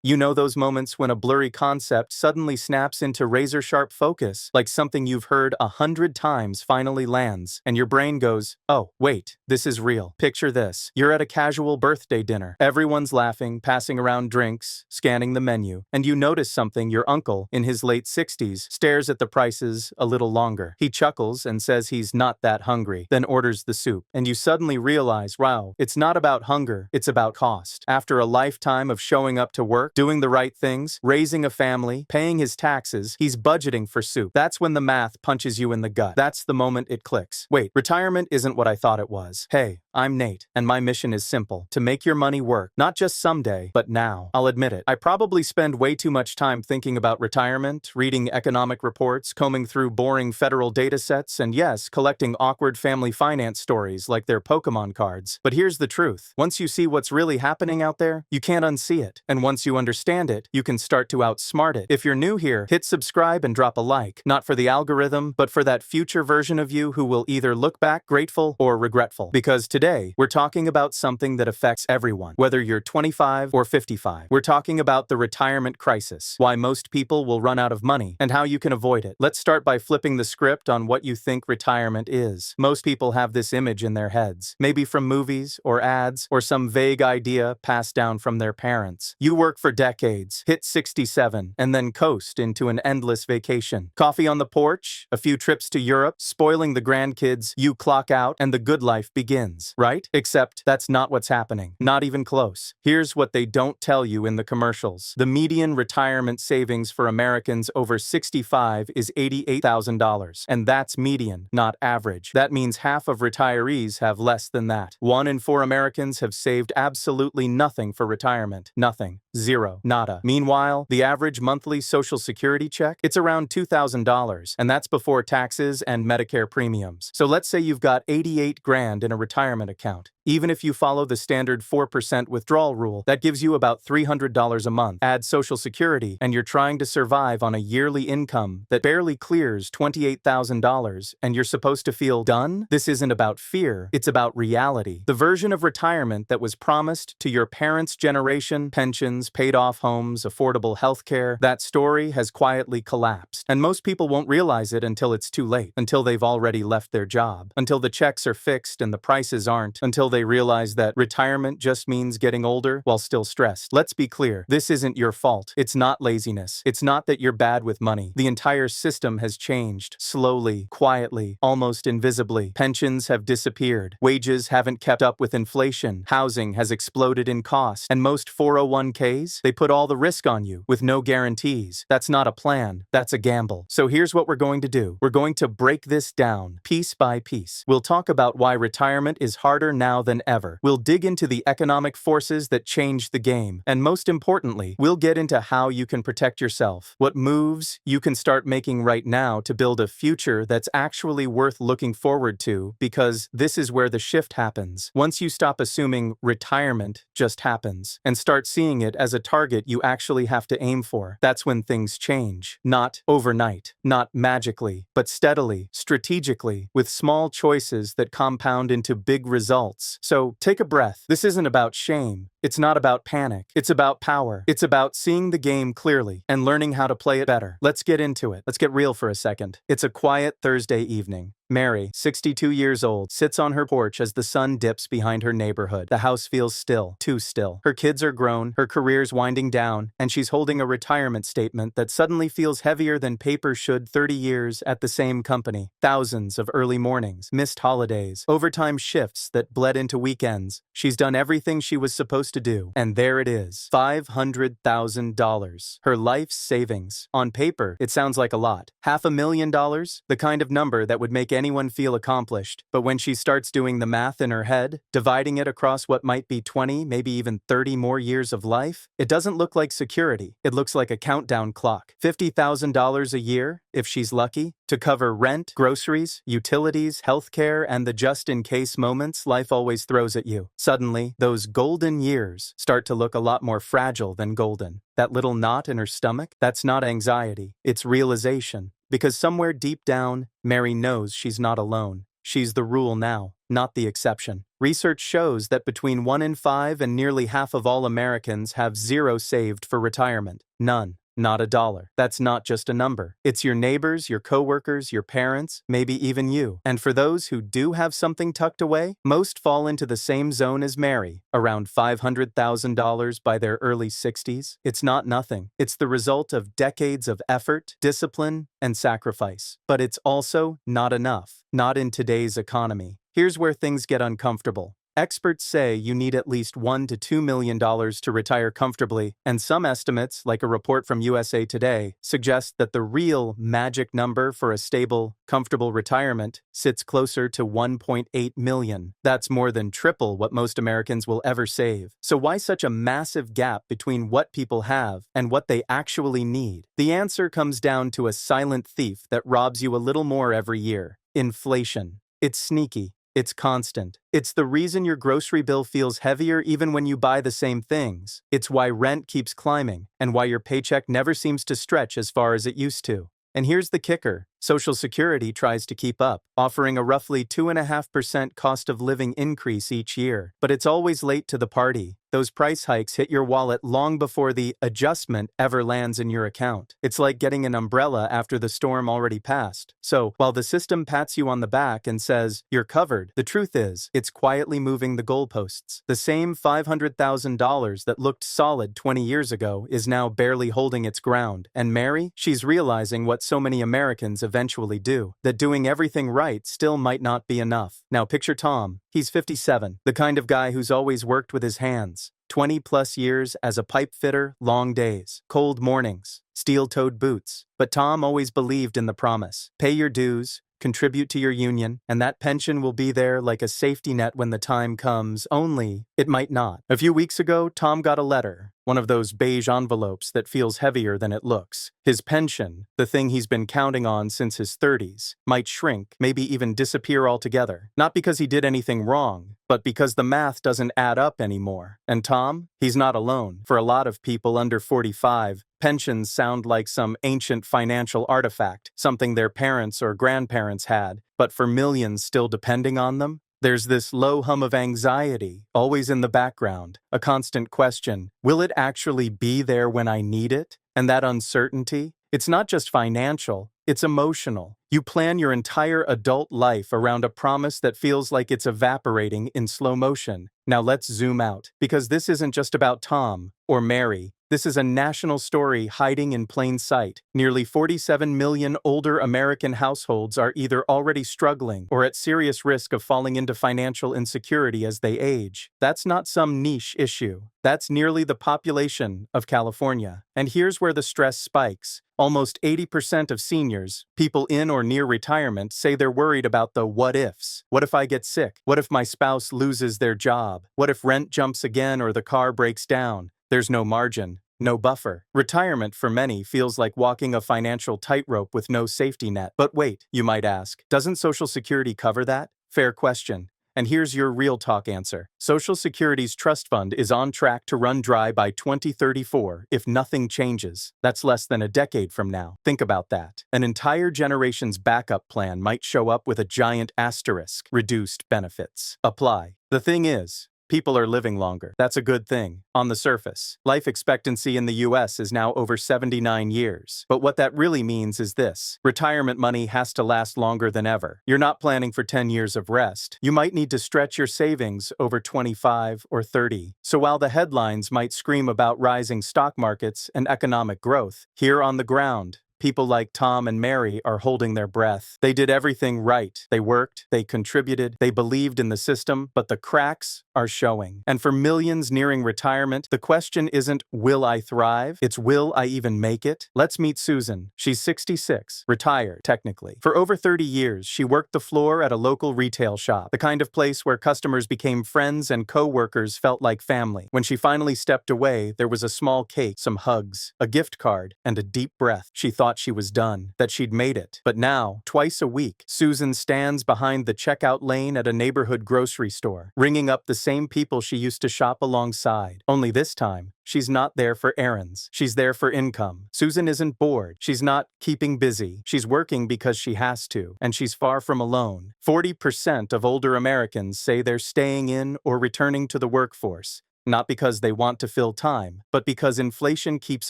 You know those moments when a blurry concept suddenly snaps into razor-sharp focus, like something you've heard 100 times finally lands, and your brain goes, oh, wait, this is real. Picture this. You're at a casual birthday dinner. Everyone's laughing, passing around drinks, scanning the menu, and you notice something. Your uncle, in his late 60s, stares at the prices a little longer. He chuckles and says he's not that hungry, then orders the soup, and you suddenly realize, wow, it's not about hunger, it's about cost. After a lifetime of showing up to work, doing the right things, raising a family, paying his taxes, he's budgeting for soup. That's when the math punches you in the gut. That's the moment it clicks. Wait, retirement isn't what I thought it was. Hey, I'm Nate, and my mission is simple: to make your money work, not just someday, but now. I'll admit it, I probably spend way too much time thinking about retirement, reading economic reports, combing through boring federal data sets, and yes, collecting awkward family finance stories like they're Pokemon cards. But here's the truth. Once you see what's really happening out there, you can't unsee it. And once you understand it, you can start to outsmart it. If you're new here, hit subscribe and drop a like, not for the algorithm, but for that future version of you who will either look back grateful or regretful. Because today, we're talking about something that affects everyone, whether you're 25 or 55. We're talking about the retirement crisis, why most people will run out of money, and how you can avoid it. Let's start by flipping the script on what you think retirement is. Most people have this image in their heads, maybe from movies or ads or some vague idea passed down from their parents. You work for decades, hit 67, and then coast into an endless vacation. Coffee on the porch, a few trips to Europe, spoiling the grandkids, you clock out, and the good life begins, right? Except that's not what's happening. Not even close. Here's what they don't tell you in the commercials. The median retirement savings for Americans over 65 is $88,000. And that's median, not average. That means half of retirees have less than that. 1 in 4 Americans have saved absolutely nothing for retirement. Nothing. Zero. Nada. Meanwhile, the average monthly Social Security check, it's around $2,000, and that's before taxes and Medicare premiums. So let's say you've got 88 grand in a retirement account. Even if you follow the standard 4% withdrawal rule, that gives you about $300 a month. Add Social Security, and you're trying to survive on a yearly income that barely clears $28,000, and you're supposed to feel done? This isn't about fear, it's about reality. The version of retirement that was promised to your parents' generation, pensions, paid-off homes, affordable healthcare, that story has quietly collapsed. And most people won't realize it until it's too late, until they've already left their job, until the checks are fixed and the prices aren't, until they realize that retirement just means getting older while still stressed. Let's be clear, this isn't your fault. It's not laziness. It's not that you're bad with money. The entire system has changed, slowly, quietly, almost invisibly. Pensions have disappeared. Wages haven't kept up with inflation. Housing has exploded in cost. And most 401ks, they put all the risk on you with no guarantees. That's not a plan. That's a gamble. So here's what we're going to do. We're going to break this down, piece by piece. We'll talk about why retirement is harder now than ever. We'll dig into the economic forces that changed the game. And most importantly, we'll get into how you can protect yourself, what moves you can start making right now to build a future that's actually worth looking forward to, because this is where the shift happens. Once you stop assuming retirement just happens and start seeing it as a target you actually have to aim for, that's when things change. Not overnight, not magically, but steadily, strategically, with small choices that compound into big results. So take a breath. This isn't about shame. It's not about panic. It's about power. It's about seeing the game clearly and learning how to play it better. Let's get into it. Let's get real for a second. It's a quiet Thursday evening. Mary, 62 years old, sits on her porch as the sun dips behind her neighborhood. The house feels still, too still. Her kids are grown, her career's winding down, and she's holding a retirement statement that suddenly feels heavier than paper should. 30 years at the same company. Thousands of early mornings, missed holidays, overtime shifts that bled into weekends. She's done everything she was supposed to do. And there it is. $500,000. Her life's savings. On paper, it sounds like a lot. $500,000? The kind of number that would make anyone feel accomplished. But when she starts doing the math in her head, dividing it across what might be 20, maybe even 30 more years of life, it doesn't look like security. It looks like a countdown clock. $50,000 a year, if she's lucky, to cover rent, groceries, utilities, healthcare, and the just-in-case moments life always throws at you. Suddenly, those golden years start to look a lot more fragile than golden. That little knot in her stomach, that's not anxiety, it's realization. Because somewhere deep down, Mary knows she's not alone. she's the rule now, not the exception. Research shows that between 1 in 5 and nearly half of all Americans have zero saved for retirement. None. Not a dollar. That's not just a number. It's your neighbors, your coworkers, your parents, maybe even you. And for those who do have something tucked away, most fall into the same zone as Mary, around $500,000 by their early 60s. It's not nothing. It's the result of decades of effort, discipline, and sacrifice. But it's also not enough. Not in today's economy. Here's where things get uncomfortable. Experts say you need at least $1 to $2 million to retire comfortably, and some estimates, like a report from USA Today, suggest that the real magic number for a stable, comfortable retirement sits closer to $1.8 million. That's more than triple what most Americans will ever save. So why such a massive gap between what people have and what they actually need? The answer comes down to a silent thief that robs you a little more every year: inflation. It's sneaky. It's constant. It's the reason your grocery bill feels heavier even when you buy the same things. It's why rent keeps climbing, and why your paycheck never seems to stretch as far as it used to. And here's the kicker. Social Security tries to keep up, offering a roughly 2.5% cost of living increase each year. But it's always late to the party. Those price hikes hit your wallet long before the adjustment ever lands in your account. It's like getting an umbrella after the storm already passed. So, while the system pats you on the back and says, "You're covered," the truth is, it's quietly moving the goalposts. The same $500,000 that looked solid 20 years ago is now barely holding its ground. And Mary, she's realizing what so many Americans eventually do, that doing everything right still might not be enough. Now picture Tom. He's 57, the kind of guy who's always worked with his hands. 20 plus years as a pipe fitter, long days, cold mornings, steel-toed boots. But Tom always believed in the promise. Pay your dues, contribute to your union, and that pension will be there like a safety net when the time comes, only it might not. A few weeks ago, Tom got a letter. One of those beige envelopes that feels heavier than it looks. His pension, the thing he's been counting on since his 30s, might shrink, maybe even disappear altogether. Not because he did anything wrong, but because the math doesn't add up anymore. And Tom? He's not alone. For a lot of people under 45, pensions sound like some ancient financial artifact, something their parents or grandparents had. But for millions still depending on them, there's this low hum of anxiety, always in the background, a constant question: will it actually be there when I need it? And that uncertainty, it's not just financial, it's emotional. You plan your entire adult life around a promise that feels like it's evaporating in slow motion. Now let's zoom out, because this isn't just about Tom or Mary. This is a national story hiding in plain sight. Nearly 47 million older American households are either already struggling or at serious risk of falling into financial insecurity as they age. That's not some niche issue. That's nearly the population of California. And here's where the stress spikes. Almost 80% of seniors, people in or near retirement, say they're worried about the what-ifs. What if I get sick? What if my spouse loses their job? What if rent jumps again or the car breaks down? There's no margin, no buffer. Retirement for many feels like walking a financial tightrope with no safety net. But wait, you might ask, doesn't Social Security cover that? Fair question. And here's your real talk answer. Social Security's trust fund is on track to run dry by 2034 if nothing changes. That's less than a decade from now. Think about that. An entire generation's backup plan might show up with a giant asterisk: reduced benefits. Apply. The thing is, people are living longer. That's a good thing, on the surface. Life expectancy in the US is now over 79 years. But what that really means is this: retirement money has to last longer than ever. You're not planning for 10 years of rest. You might need to stretch your savings over 25 or 30. So while the headlines might scream about rising stock markets and economic growth, here on the ground, people like Tom and Mary are holding their breath. They did everything right. They worked, they contributed, they believed in the system, but the cracks are showing. And for millions nearing retirement, the question isn't, will I thrive? It's, will I even make it? Let's meet Susan. She's 66, retired, technically. For over 30 years, she worked the floor at a local retail shop, the kind of place where customers became friends and co-workers felt like family. When she finally stepped away, there was a small cake, some hugs, a gift card, and a deep breath. She thought she was done, that she'd made it. But now, twice a week, Susan stands behind the checkout lane at a neighborhood grocery store, ringing up the same people she used to shop alongside. Only this time, she's not there for errands. She's there for income. Susan isn't bored. She's not keeping busy. She's working because she has to, and she's far from alone. 40% of older Americans say they're staying in or returning to the workforce. Not because they want to fill time, but because inflation keeps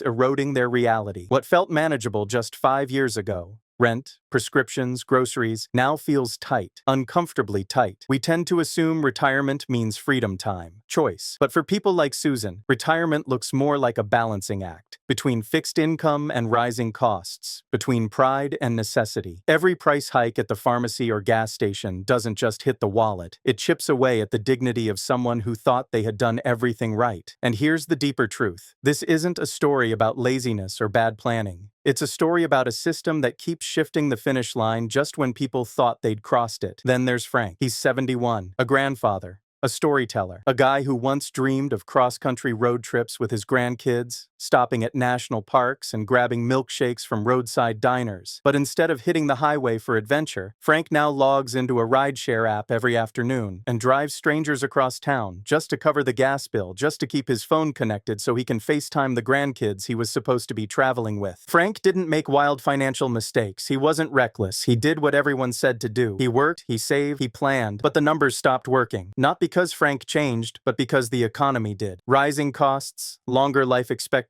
eroding their reality. What felt manageable just 5 years ago, rent, prescriptions, groceries, now feels tight, uncomfortably tight. We tend to assume retirement means freedom time, choice. But for people like Susan, retirement looks more like a balancing act between fixed income and rising costs, between pride and necessity. Every price hike at the pharmacy or gas station doesn't just hit the wallet, it chips away at the dignity of someone who thought they had done everything right. And here's the deeper truth. This isn't a story about laziness or bad planning. It's a story about a system that keeps shifting the finish line just when people thought they'd crossed it. Then there's Frank. He's 71, a grandfather, a storyteller, a guy who once dreamed of cross-country road trips with his grandkids, stopping at national parks and grabbing milkshakes from roadside diners. But instead of hitting the highway for adventure, Frank now logs into a rideshare app every afternoon and drives strangers across town just to cover the gas bill, just to keep his phone connected so he can FaceTime the grandkids he was supposed to be traveling with. Frank didn't make wild financial mistakes. He wasn't reckless. He did what everyone said to do. He worked, he saved, he planned, but the numbers stopped working. Not because Frank changed, but because the economy did. Rising costs, longer life expectancy,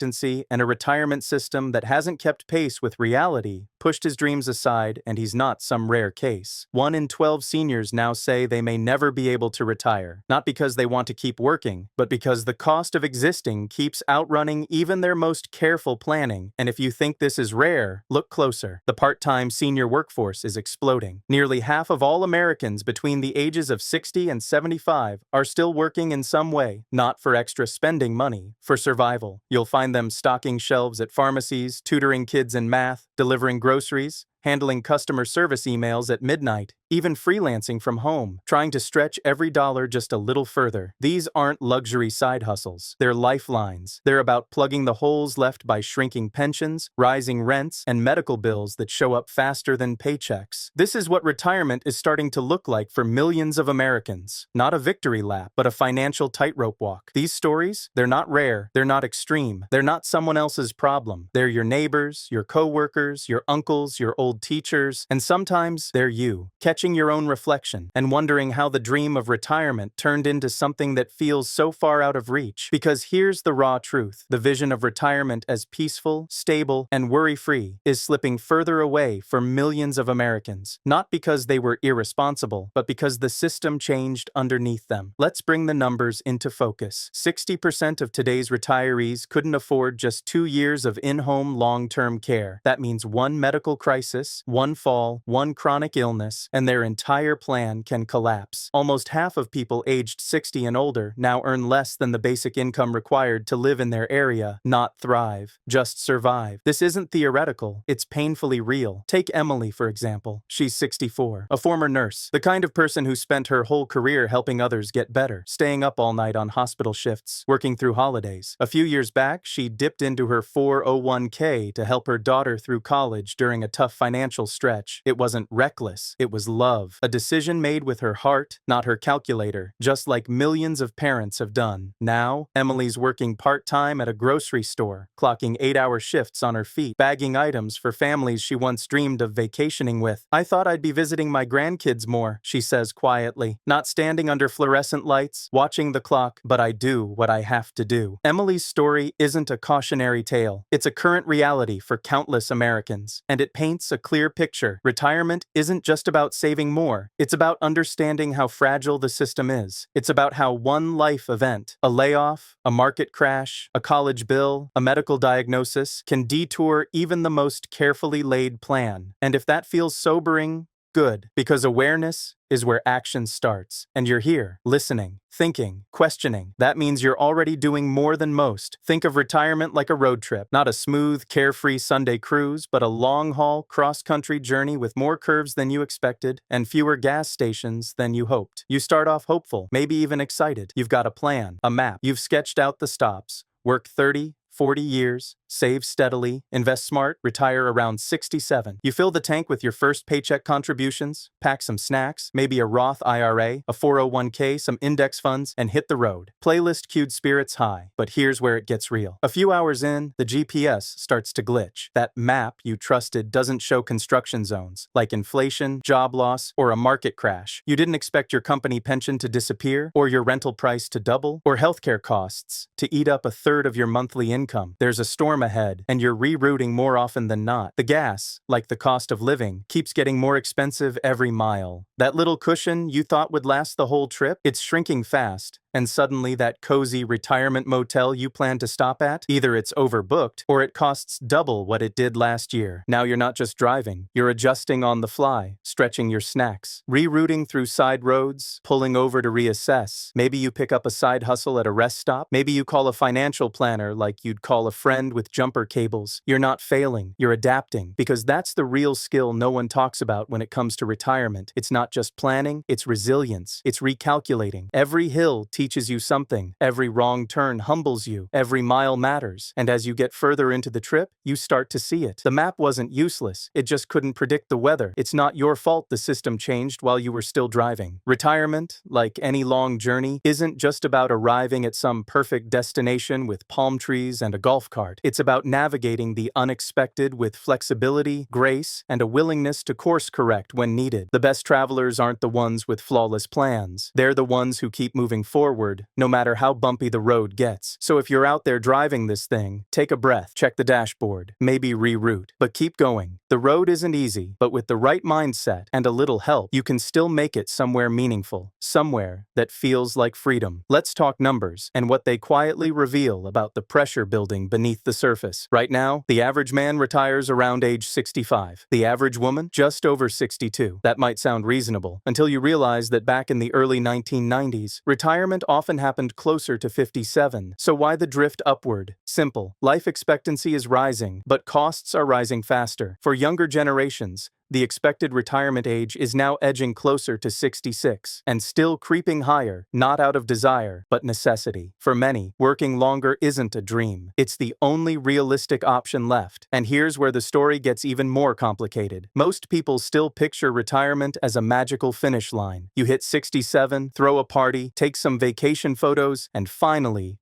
and a retirement system that hasn't kept pace with reality pushed his dreams aside, and he's not some rare case. 1 in 12 seniors now say they may never be able to retire, not because they want to keep working, but because the cost of existing keeps outrunning even their most careful planning. And if you think this is rare, look closer. The part-time senior workforce is exploding. Nearly half of all Americans between the ages of 60 and 75 are still working in some way, not for extra spending money, for survival. You'll find them stocking shelves at pharmacies, tutoring kids in math, delivering groceries, handling customer service emails at midnight, even freelancing from home, trying to stretch every dollar just a little further. These aren't luxury side hustles. They're lifelines. They're about plugging the holes left by shrinking pensions, rising rents, and medical bills that show up faster than paychecks. This is what retirement is starting to look like for millions of Americans. Not a victory lap, but a financial tightrope walk. These stories, they're not rare, they're not extreme, they're not someone else's problem. They're your neighbors, your coworkers, your uncles, your old teachers, and sometimes they're you, catching your own reflection and wondering how the dream of retirement turned into something that feels so far out of reach. Because here's the raw truth. The vision of retirement as peaceful, stable, and worry-free is slipping further away for millions of Americans, not because they were irresponsible, but because the system changed underneath them. Let's bring the numbers into focus. 60% of today's retirees couldn't afford just 2 years of in-home long-term care. That means one medical crisis, one fall, one chronic illness, and their entire plan can collapse. Almost half of people aged 60 and older now earn less than the basic income required to live in their area, not thrive, just survive. This isn't theoretical, it's painfully real. Take Emily, for example. She's 64, a former nurse, the kind of person who spent her whole career helping others get better, staying up all night on hospital shifts, working through holidays. A few years back, she dipped into her 401k to help her daughter through college during a tough financial stretch. It wasn't reckless, it was love. A decision made with her heart, not her calculator, just like millions of parents have done. Now, Emily's working part-time at a grocery store, clocking 8-hour shifts on her feet, bagging items for families she once dreamed of vacationing with. "I thought I'd be visiting my grandkids more," she says quietly, "not standing under fluorescent lights, watching the clock, but I do what I have to do." Emily's story isn't a cautionary tale. It's a current reality for countless Americans, and it paints a clear picture. Retirement isn't just about saving more. It's about understanding how fragile the system is. It's about how one life event, a layoff, a market crash, a college bill, a medical diagnosis, can detour even the most carefully laid plan. And if that feels sobering, good, because awareness is where action starts. And you're here, listening, thinking, questioning. That means you're already doing more than most. Think of retirement like a road trip, not a smooth, carefree Sunday cruise, but a long-haul, cross-country journey with more curves than you expected and fewer gas stations than you hoped. You start off hopeful, maybe even excited. You've got a plan, a map. You've sketched out the stops. Work 30, 40 years, Save steadily, invest smart, retire around 67. You fill the tank with your first paycheck contributions, pack some snacks, maybe a Roth IRA, a 401k, some index funds, and hit the road. Playlist cued spirits high, but here's where it gets real. A few hours in, the GPS starts to glitch. That map you trusted doesn't show construction zones, like inflation, job loss, or a market crash. You didn't expect your company pension to disappear, or your rental price to double, or healthcare costs to eat up a third of your monthly income. There's a storm ahead, and you're rerouting more often than not. The gas, like the cost of living, keeps getting more expensive every mile. That little cushion you thought would last the whole trip, it's shrinking fast. And suddenly that cozy retirement motel you planned to stop at, either it's overbooked or it costs double what it did last year. Now you're not just driving, you're adjusting on the fly, stretching your snacks, rerouting through side roads, pulling over to reassess. Maybe you pick up a side hustle at a rest stop. Maybe you call a financial planner like you'd call a friend with jumper cables. You're not failing, you're adapting, because that's the real skill no one talks about when it comes to retirement. It's not just planning, it's resilience, it's recalculating. Every hill teaches you something. Every wrong turn humbles you. Every mile matters. And as you get further into the trip, you start to see it. The map wasn't useless. It just couldn't predict the weather. It's not your fault the system changed while you were still driving. Retirement, like any long journey, isn't just about arriving at some perfect destination with palm trees and a golf cart. It's about navigating the unexpected with flexibility, grace, and a willingness to course correct when needed. The best travelers aren't the ones with flawless plans. They're the ones who keep moving forward, no matter how bumpy the road gets. So if you're out there driving this thing, take a breath, check the dashboard, maybe reroute, but keep going. The road isn't easy, but with the right mindset and a little help, you can still make it somewhere meaningful, somewhere that feels like freedom. Let's talk numbers and what they quietly reveal about the pressure building beneath the surface. Right now, the average man retires around age 65. The average woman, just over 62. That might sound reasonable, until you realize that back in the early 1990s, retirement often happened closer to 57. So why the drift upward? Simple. Life expectancy is rising, but costs are rising faster. For younger generations, the expected retirement age is now edging closer to 66, and still creeping higher, not out of desire, but necessity. For many, working longer isn't a dream. It's the only realistic option left. And here's where the story gets even more complicated. Most people still picture retirement as a magical finish line. You hit 67, throw a party, take some vacation photos, and finally,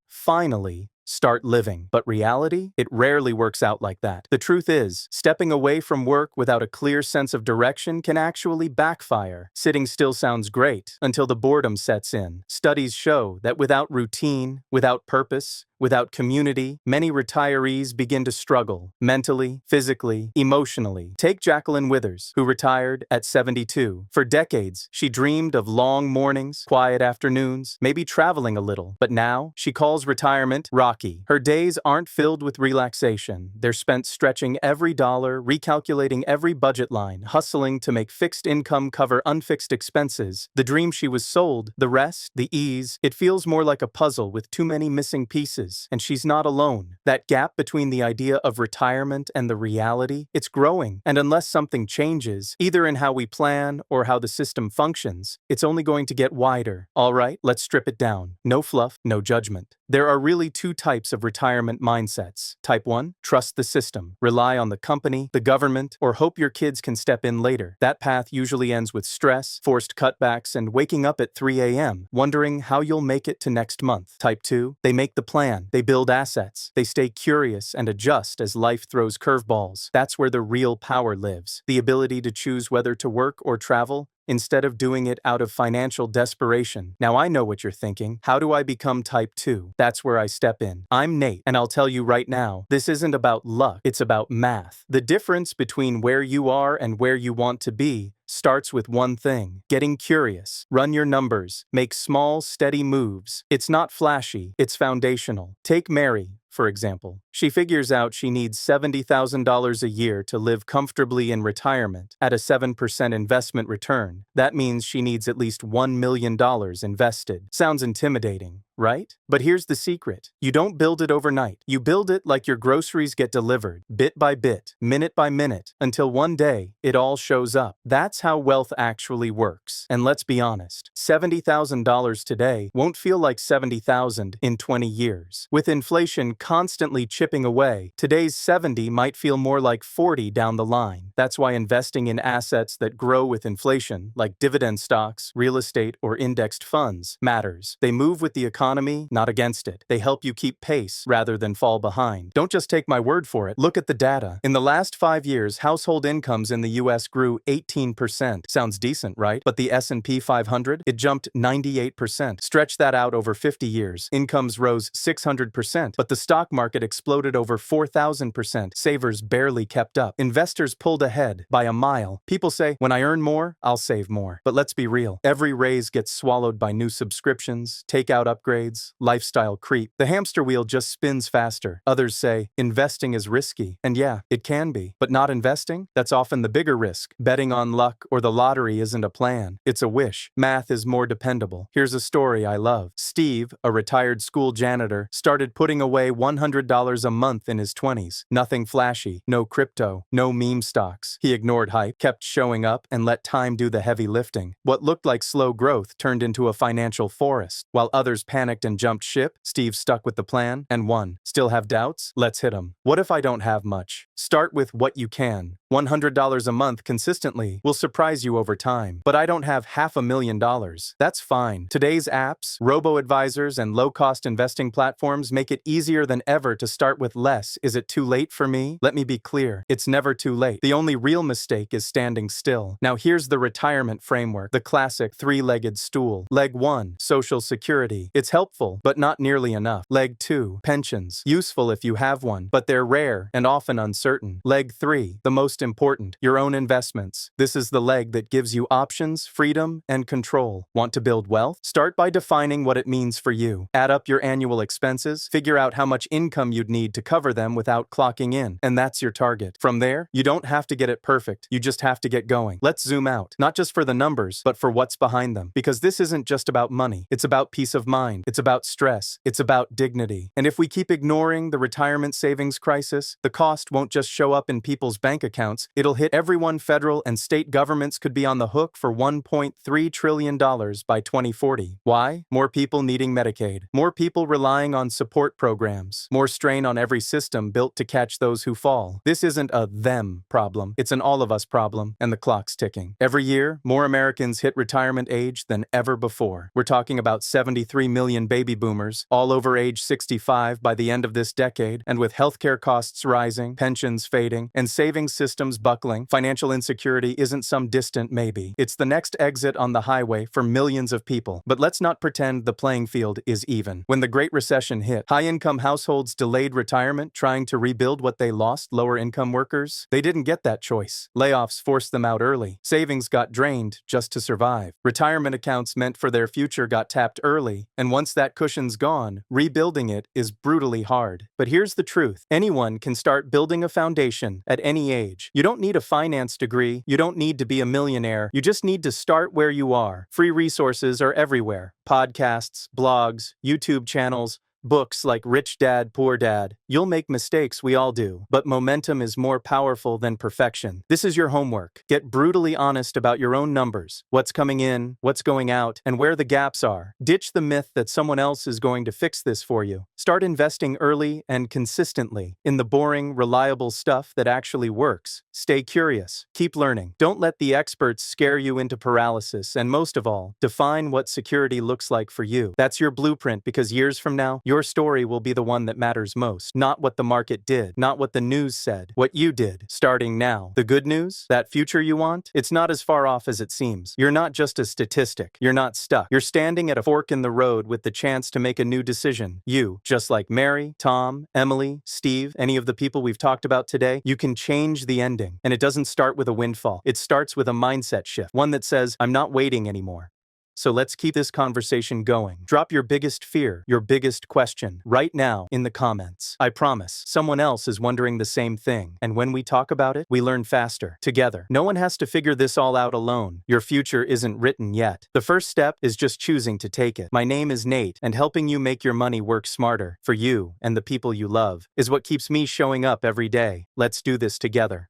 start living. But reality? It rarely works out like that. The truth is, stepping away from work without a clear sense of direction can actually backfire. Sitting still sounds great until the boredom sets in. Studies show that without routine, without purpose, without community, many retirees begin to struggle mentally, physically, emotionally. Take Jacqueline Withers, who retired at 72. For decades, she dreamed of long mornings, quiet afternoons, maybe traveling a little. But now, she calls retirement rocky. Her days aren't filled with relaxation. They're spent stretching every dollar, recalculating every budget line, hustling to make fixed income cover unfixed expenses. The dream she was sold, the rest, the ease, it feels more like a puzzle with too many missing pieces. And she's not alone. That gap between the idea of retirement and the reality, it's growing. And unless something changes, either in how we plan or how the system functions, it's only going to get wider. All right, let's strip it down. No fluff, no judgment. There are really two types of retirement mindsets. Type 1, trust the system. Rely on the company, the government, or hope your kids can step in later. That path usually ends with stress, forced cutbacks, and waking up at 3 a.m., wondering how you'll make it to next month. Type 2, they make the plan. They build assets. They stay curious and adjust as life throws curveballs. That's where the real power lives. The ability to choose whether to work or travel, instead of doing it out of financial desperation. Now I know what you're thinking. How do I become type 2? That's where I step in. I'm Nate, and I'll tell you right now, this isn't about luck, it's about math. The difference between where you are and where you want to be starts with one thing: getting curious. Run your numbers. Make small, steady moves. It's not flashy, it's foundational. Take Mary, for example. She figures out she needs $70,000 a year to live comfortably in retirement at a 7% investment return. That means she needs at least $1 million invested. Sounds intimidating, right? But here's the secret. You don't build it overnight. You build it like your groceries get delivered, bit by bit, minute by minute, until one day, it all shows up. That's how wealth actually works. And let's be honest, $70,000 today won't feel like $70,000 in 20 years. With inflation constantly chipping away. Today's 70 might feel more like 40 down the line. That's why investing in assets that grow with inflation, like dividend stocks, real estate, or indexed funds, matters. They move with the economy, not against it. They help you keep pace rather than fall behind. Don't just take my word for it. Look at the data. In the last 5 years, household incomes in the US grew 18%. Sounds decent, right? But the S&P 500, it jumped 98%. Stretch that out over 50 years. Incomes rose 600%, but the stock market exploded over 4,000%. Savers barely kept up. Investors pulled ahead by a mile. People say, when I earn more, I'll save more. But let's be real. Every raise gets swallowed by new subscriptions, takeout upgrades, lifestyle creep. The hamster wheel just spins faster. Others say, investing is risky. And yeah, it can be. But not investing? That's often the bigger risk. Betting on luck or the lottery isn't a plan. It's a wish. Math is more dependable. Here's a story I love. Steve, a retired school janitor, started putting away $100 a month in his 20s. Nothing flashy, no crypto, no meme stocks. He ignored hype, kept showing up, and let time do the heavy lifting. What looked like slow growth turned into a financial forest. While others panicked and jumped ship, Steve stuck with the plan and won. Still have doubts? Let's hit 'em. What if I don't have much? Start with what you can. $100 a month consistently will surprise you over time. But I don't have $500,000. That's fine. Today's apps, robo-advisors, and low-cost investing platforms make it easier than ever to start with less. Is it too late for me? Let me be clear. It's never too late. The only real mistake is standing still. Now here's the retirement framework, the classic three-legged stool. Leg 1, Social Security. It's helpful, but not nearly enough. Leg 2, pensions. Useful if you have one, but they're rare and often uncertain. Leg 3, the most important, your own investments. This is the leg that gives you options, freedom, and control. Want to build wealth? Start by defining what it means for you. Add up your annual expenses, figure out how much income you'd need to cover them without clocking in, and that's your target. From there, you don't have to get it perfect, you just have to get going. Let's zoom out, not just for the numbers, but for what's behind them. Because this isn't just about money, it's about peace of mind, it's about stress, it's about dignity. And if we keep ignoring the retirement savings crisis, the cost won't just show up in people's bank accounts, it'll hit everyone. Federal and state governments could be on the hook for $1.3 trillion by 2040. Why? More people needing Medicaid, more people relying on support programs, more strain on every system built to catch those who fall. This isn't a them problem, it's an all of us problem, and the clock's ticking. Every year, more Americans hit retirement age than ever before. We're talking about 73 million baby boomers, all over age 65 by the end of this decade, and with healthcare costs rising, pensions fading, and savings systems buckling, financial insecurity isn't some distant maybe. It's the next exit on the highway for millions of people. But let's not pretend the playing field is even. When the Great Recession hit, high-income households delayed retirement, trying to rebuild what they lost. Lower-income workers, they didn't get that choice. Layoffs forced them out early. Savings got drained just to survive. Retirement accounts meant for their future got tapped early, and once that cushion's gone, rebuilding it is brutally hard. But here's the truth. Anyone can start building a foundation at any age. You don't need a finance degree, you don't need to be a millionaire, you just need to start where you are. Free resources are everywhere. Podcasts, blogs, YouTube channels, books like Rich Dad, Poor Dad. You'll make mistakes, we all do, but momentum is more powerful than perfection. This is your homework. Get brutally honest about your own numbers, what's coming in, what's going out, and where the gaps are. Ditch the myth that someone else is going to fix this for you. Start investing early and consistently in the boring, reliable stuff that actually works. Stay curious. Keep learning. Don't let the experts scare you into paralysis, and most of all, define what security looks like for you. That's your blueprint, because years from now, your story will be the one that matters most. Not what the market did, not what the news said, what you did, starting now. The good news, that future you want, it's not as far off as it seems. You're not just a statistic. You're not stuck. You're standing at a fork in the road with the chance to make a new decision. You, just like Mary, Tom, Emily, Steve, any of the people we've talked about today, you can change the ending. And it doesn't start with a windfall. It starts with a mindset shift, one that says, I'm not waiting anymore. So let's keep this conversation going. Drop your biggest fear, your biggest question, right now in the comments. I promise, someone else is wondering the same thing. And when we talk about it, we learn faster, together. No one has to figure this all out alone. Your future isn't written yet. The first step is just choosing to take it. My name is Nate, and helping you make your money work smarter, for you and the people you love, is what keeps me showing up every day. Let's do this together.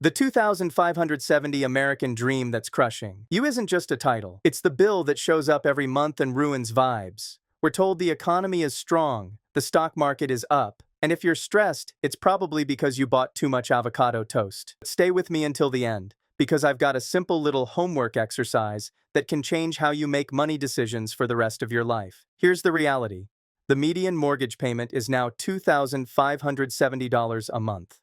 The 2,570 American dream that's crushing you isn't just a title. It's the bill that shows up every month and ruins vibes. We're told the economy is strong, the stock market is up, and if you're stressed, it's probably because you bought too much avocado toast. Stay with me until the end, because I've got a simple little homework exercise that can change how you make money decisions for the rest of your life. Here's the reality. The median mortgage payment is now $2,570 a month.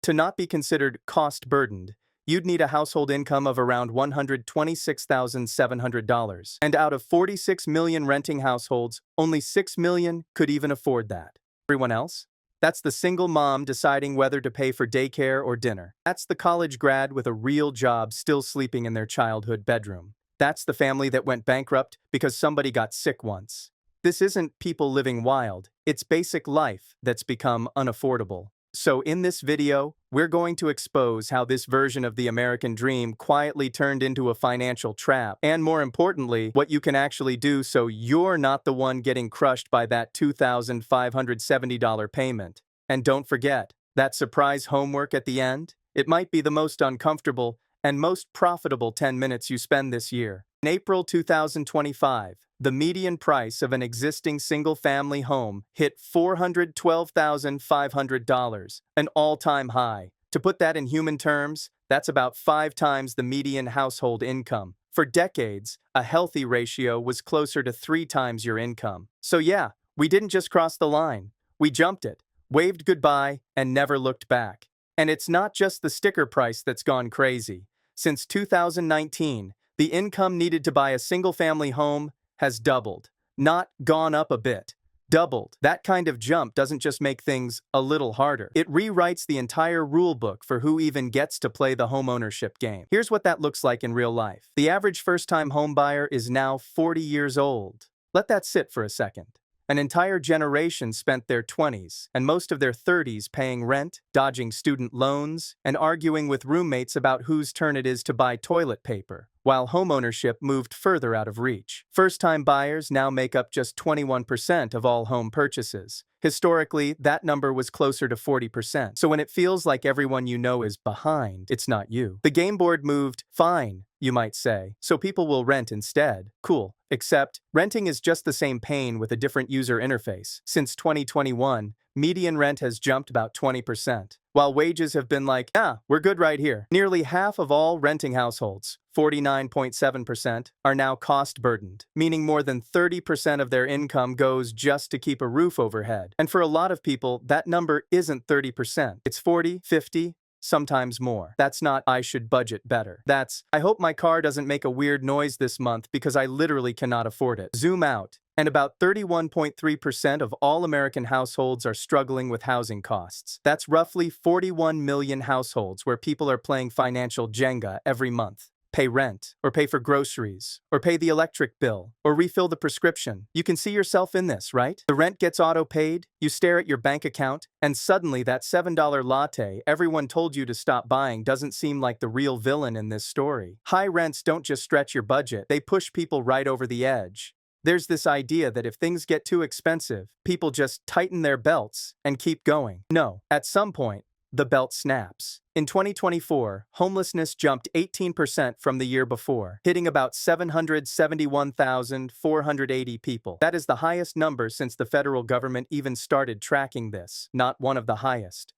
To not be considered cost-burdened, you'd need a household income of around $126,700. And out of 46 million renting households, only 6 million could even afford that. Everyone else? That's the single mom deciding whether to pay for daycare or dinner. That's the college grad with a real job still sleeping in their childhood bedroom. That's the family that went bankrupt because somebody got sick once. This isn't people living wild, it's basic life that's become unaffordable. So in this video, we're going to expose how this version of the American dream quietly turned into a financial trap, and more importantly, what you can actually do so you're not the one getting crushed by that $2,570 payment. And don't forget, that surprise homework at the end? It might be the most uncomfortable and most profitable 10 minutes you spend this year. In April 2025, the median price of an existing single-family home hit $412,500, an all-time high. To put that in human terms, that's about 5 times the median household income. For decades, a healthy ratio was closer to 3 times your income. So yeah, we didn't just cross the line. We jumped it, waved goodbye, and never looked back. And it's not just the sticker price that's gone crazy. Since 2019, the income needed to buy a single-family home has doubled. Not gone up a bit. Doubled. That kind of jump doesn't just make things a little harder. It rewrites the entire rule book for who even gets to play the homeownership game. Here's what that looks like in real life. The average first-time homebuyer is now 40 years old. Let that sit for a second. An entire generation spent their 20s and most of their 30s paying rent, dodging student loans, and arguing with roommates about whose turn it is to buy toilet paper, while homeownership moved further out of reach. First-time buyers now make up just 21% of all home purchases. Historically, that number was closer to 40%. So when it feels like everyone you know is behind, it's not you. The game board moved, fine, you might say, so people will rent instead. Cool. Except, renting is just the same pain with a different user interface. Since 2021, median rent has jumped about 20%, while wages have been like, we're good right here. Nearly half of all renting households, 49.7%, are now cost-burdened, meaning more than 30% of their income goes just to keep a roof overhead. And for a lot of people, that number isn't 30%. It's 40, 50, sometimes more. That's not, I should budget better. That's, I hope my car doesn't make a weird noise this month because I literally cannot afford it. Zoom out, and about 31.3% of all American households are struggling with housing costs. That's roughly 41 million households where people are playing financial Jenga every month. Pay rent, or pay for groceries, or pay the electric bill, or refill the prescription. You can see yourself in this, right? The rent gets auto-paid, you stare at your bank account, and suddenly that $7 latte everyone told you to stop buying doesn't seem like the real villain in this story. High rents don't just stretch your budget, they push people right over the edge. There's this idea that if things get too expensive, people just tighten their belts and keep going. No, at some point, the belt snaps. In 2024, homelessness jumped 18% from the year before, hitting about 771,480 people. That is the highest number since the federal government even started tracking this. Not one of the highest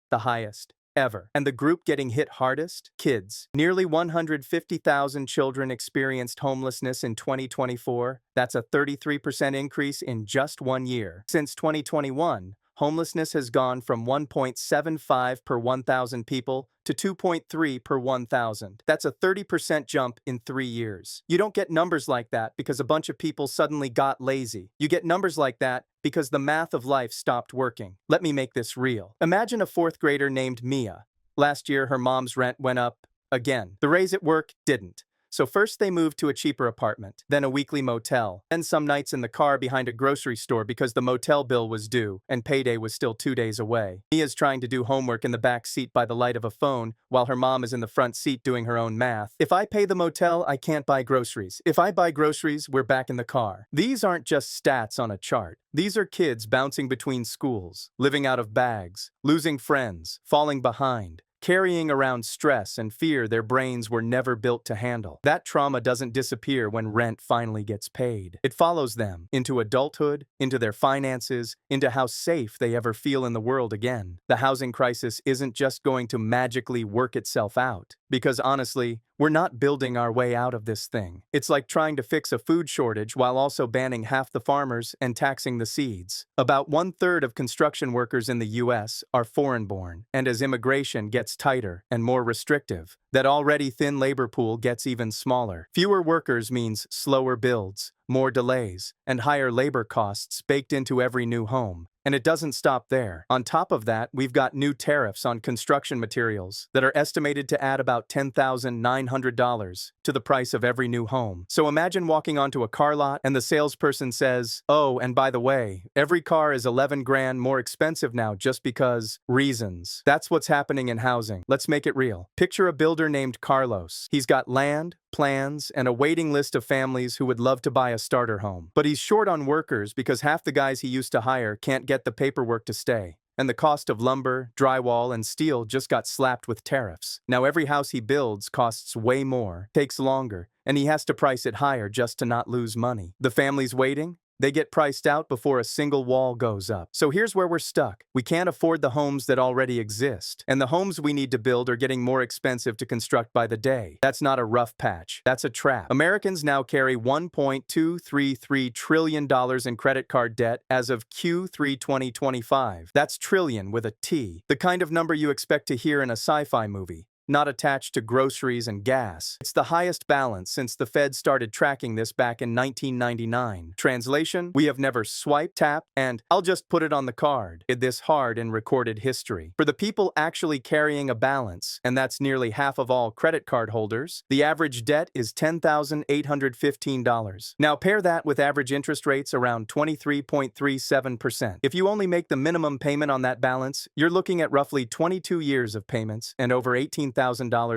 ever. And the group getting hit hardest? Kids. Nearly 150,000 children experienced homelessness in 2024. That's a 33% increase in just 1 year. Since 2021, homelessness has gone from 1.75 per 1,000 people to 2.3 per 1,000. That's a 30% jump in 3 years. You don't get numbers like that because a bunch of people suddenly got lazy. You get numbers like that because the math of life stopped working. Let me make this real. Imagine a 4th grader named Mia. Last year, her mom's rent went up again. The raise at work didn't. So first they moved to a cheaper apartment, then a weekly motel, then some nights in the car behind a grocery store because the motel bill was due and payday was still 2 days away. Mia's trying to do homework in the back seat by the light of a phone while her mom is in the front seat doing her own math. If I pay the motel, I can't buy groceries. If I buy groceries, we're back in the car. These aren't just stats on a chart. These are kids bouncing between schools, living out of bags, losing friends, falling behind, carrying around stress and fear their brains were never built to handle. That trauma doesn't disappear when rent finally gets paid. It follows them into adulthood, into their finances, into how safe they ever feel in the world again. The housing crisis isn't just going to magically work itself out, because honestly, we're not building our way out of this thing. It's like trying to fix a food shortage while also banning half the farmers and taxing the seeds. About 1/3 of construction workers in the US are foreign-born, and as immigration gets tighter and more restrictive, that already thin labor pool gets even smaller. Fewer workers means slower builds, more delays, and higher labor costs baked into every new home. And it doesn't stop there. On top of that, we've got new tariffs on construction materials that are estimated to add about $10,900 to the price of every new home. So imagine walking onto a car lot and the salesperson says, "Oh, and by the way, every car is 11 grand more expensive now just because reasons." That's what's happening in housing. Let's make it real. Picture a builder named Carlos. He's got land, plans, and a waiting list of families who would love to buy a starter home. But he's short on workers because half the guys he used to hire can't get the paperwork to stay. And the cost of lumber, drywall, and steel just got slapped with tariffs. Now every house he builds costs way more, takes longer, and he has to price it higher just to not lose money. The families waiting? They get priced out before a single wall goes up. So here's where we're stuck. We can't afford the homes that already exist. And the homes we need to build are getting more expensive to construct by the day. That's not a rough patch. That's a trap. Americans now carry $1.233 trillion in credit card debt as of Q3 2025. That's trillion with a T. The kind of number you expect to hear in a sci-fi movie, not attached to groceries and gas. It's the highest balance since the Fed started tracking this back in 1999. Translation: we have never swiped, tapped, and I'll just put it on the card in this hard in recorded history. For the people actually carrying a balance, and that's nearly half of all credit card holders, the average debt is $10,815. Now pair that with average interest rates around 23.37%. If you only make the minimum payment on that balance, you're looking at roughly 22 years of payments and over $18,000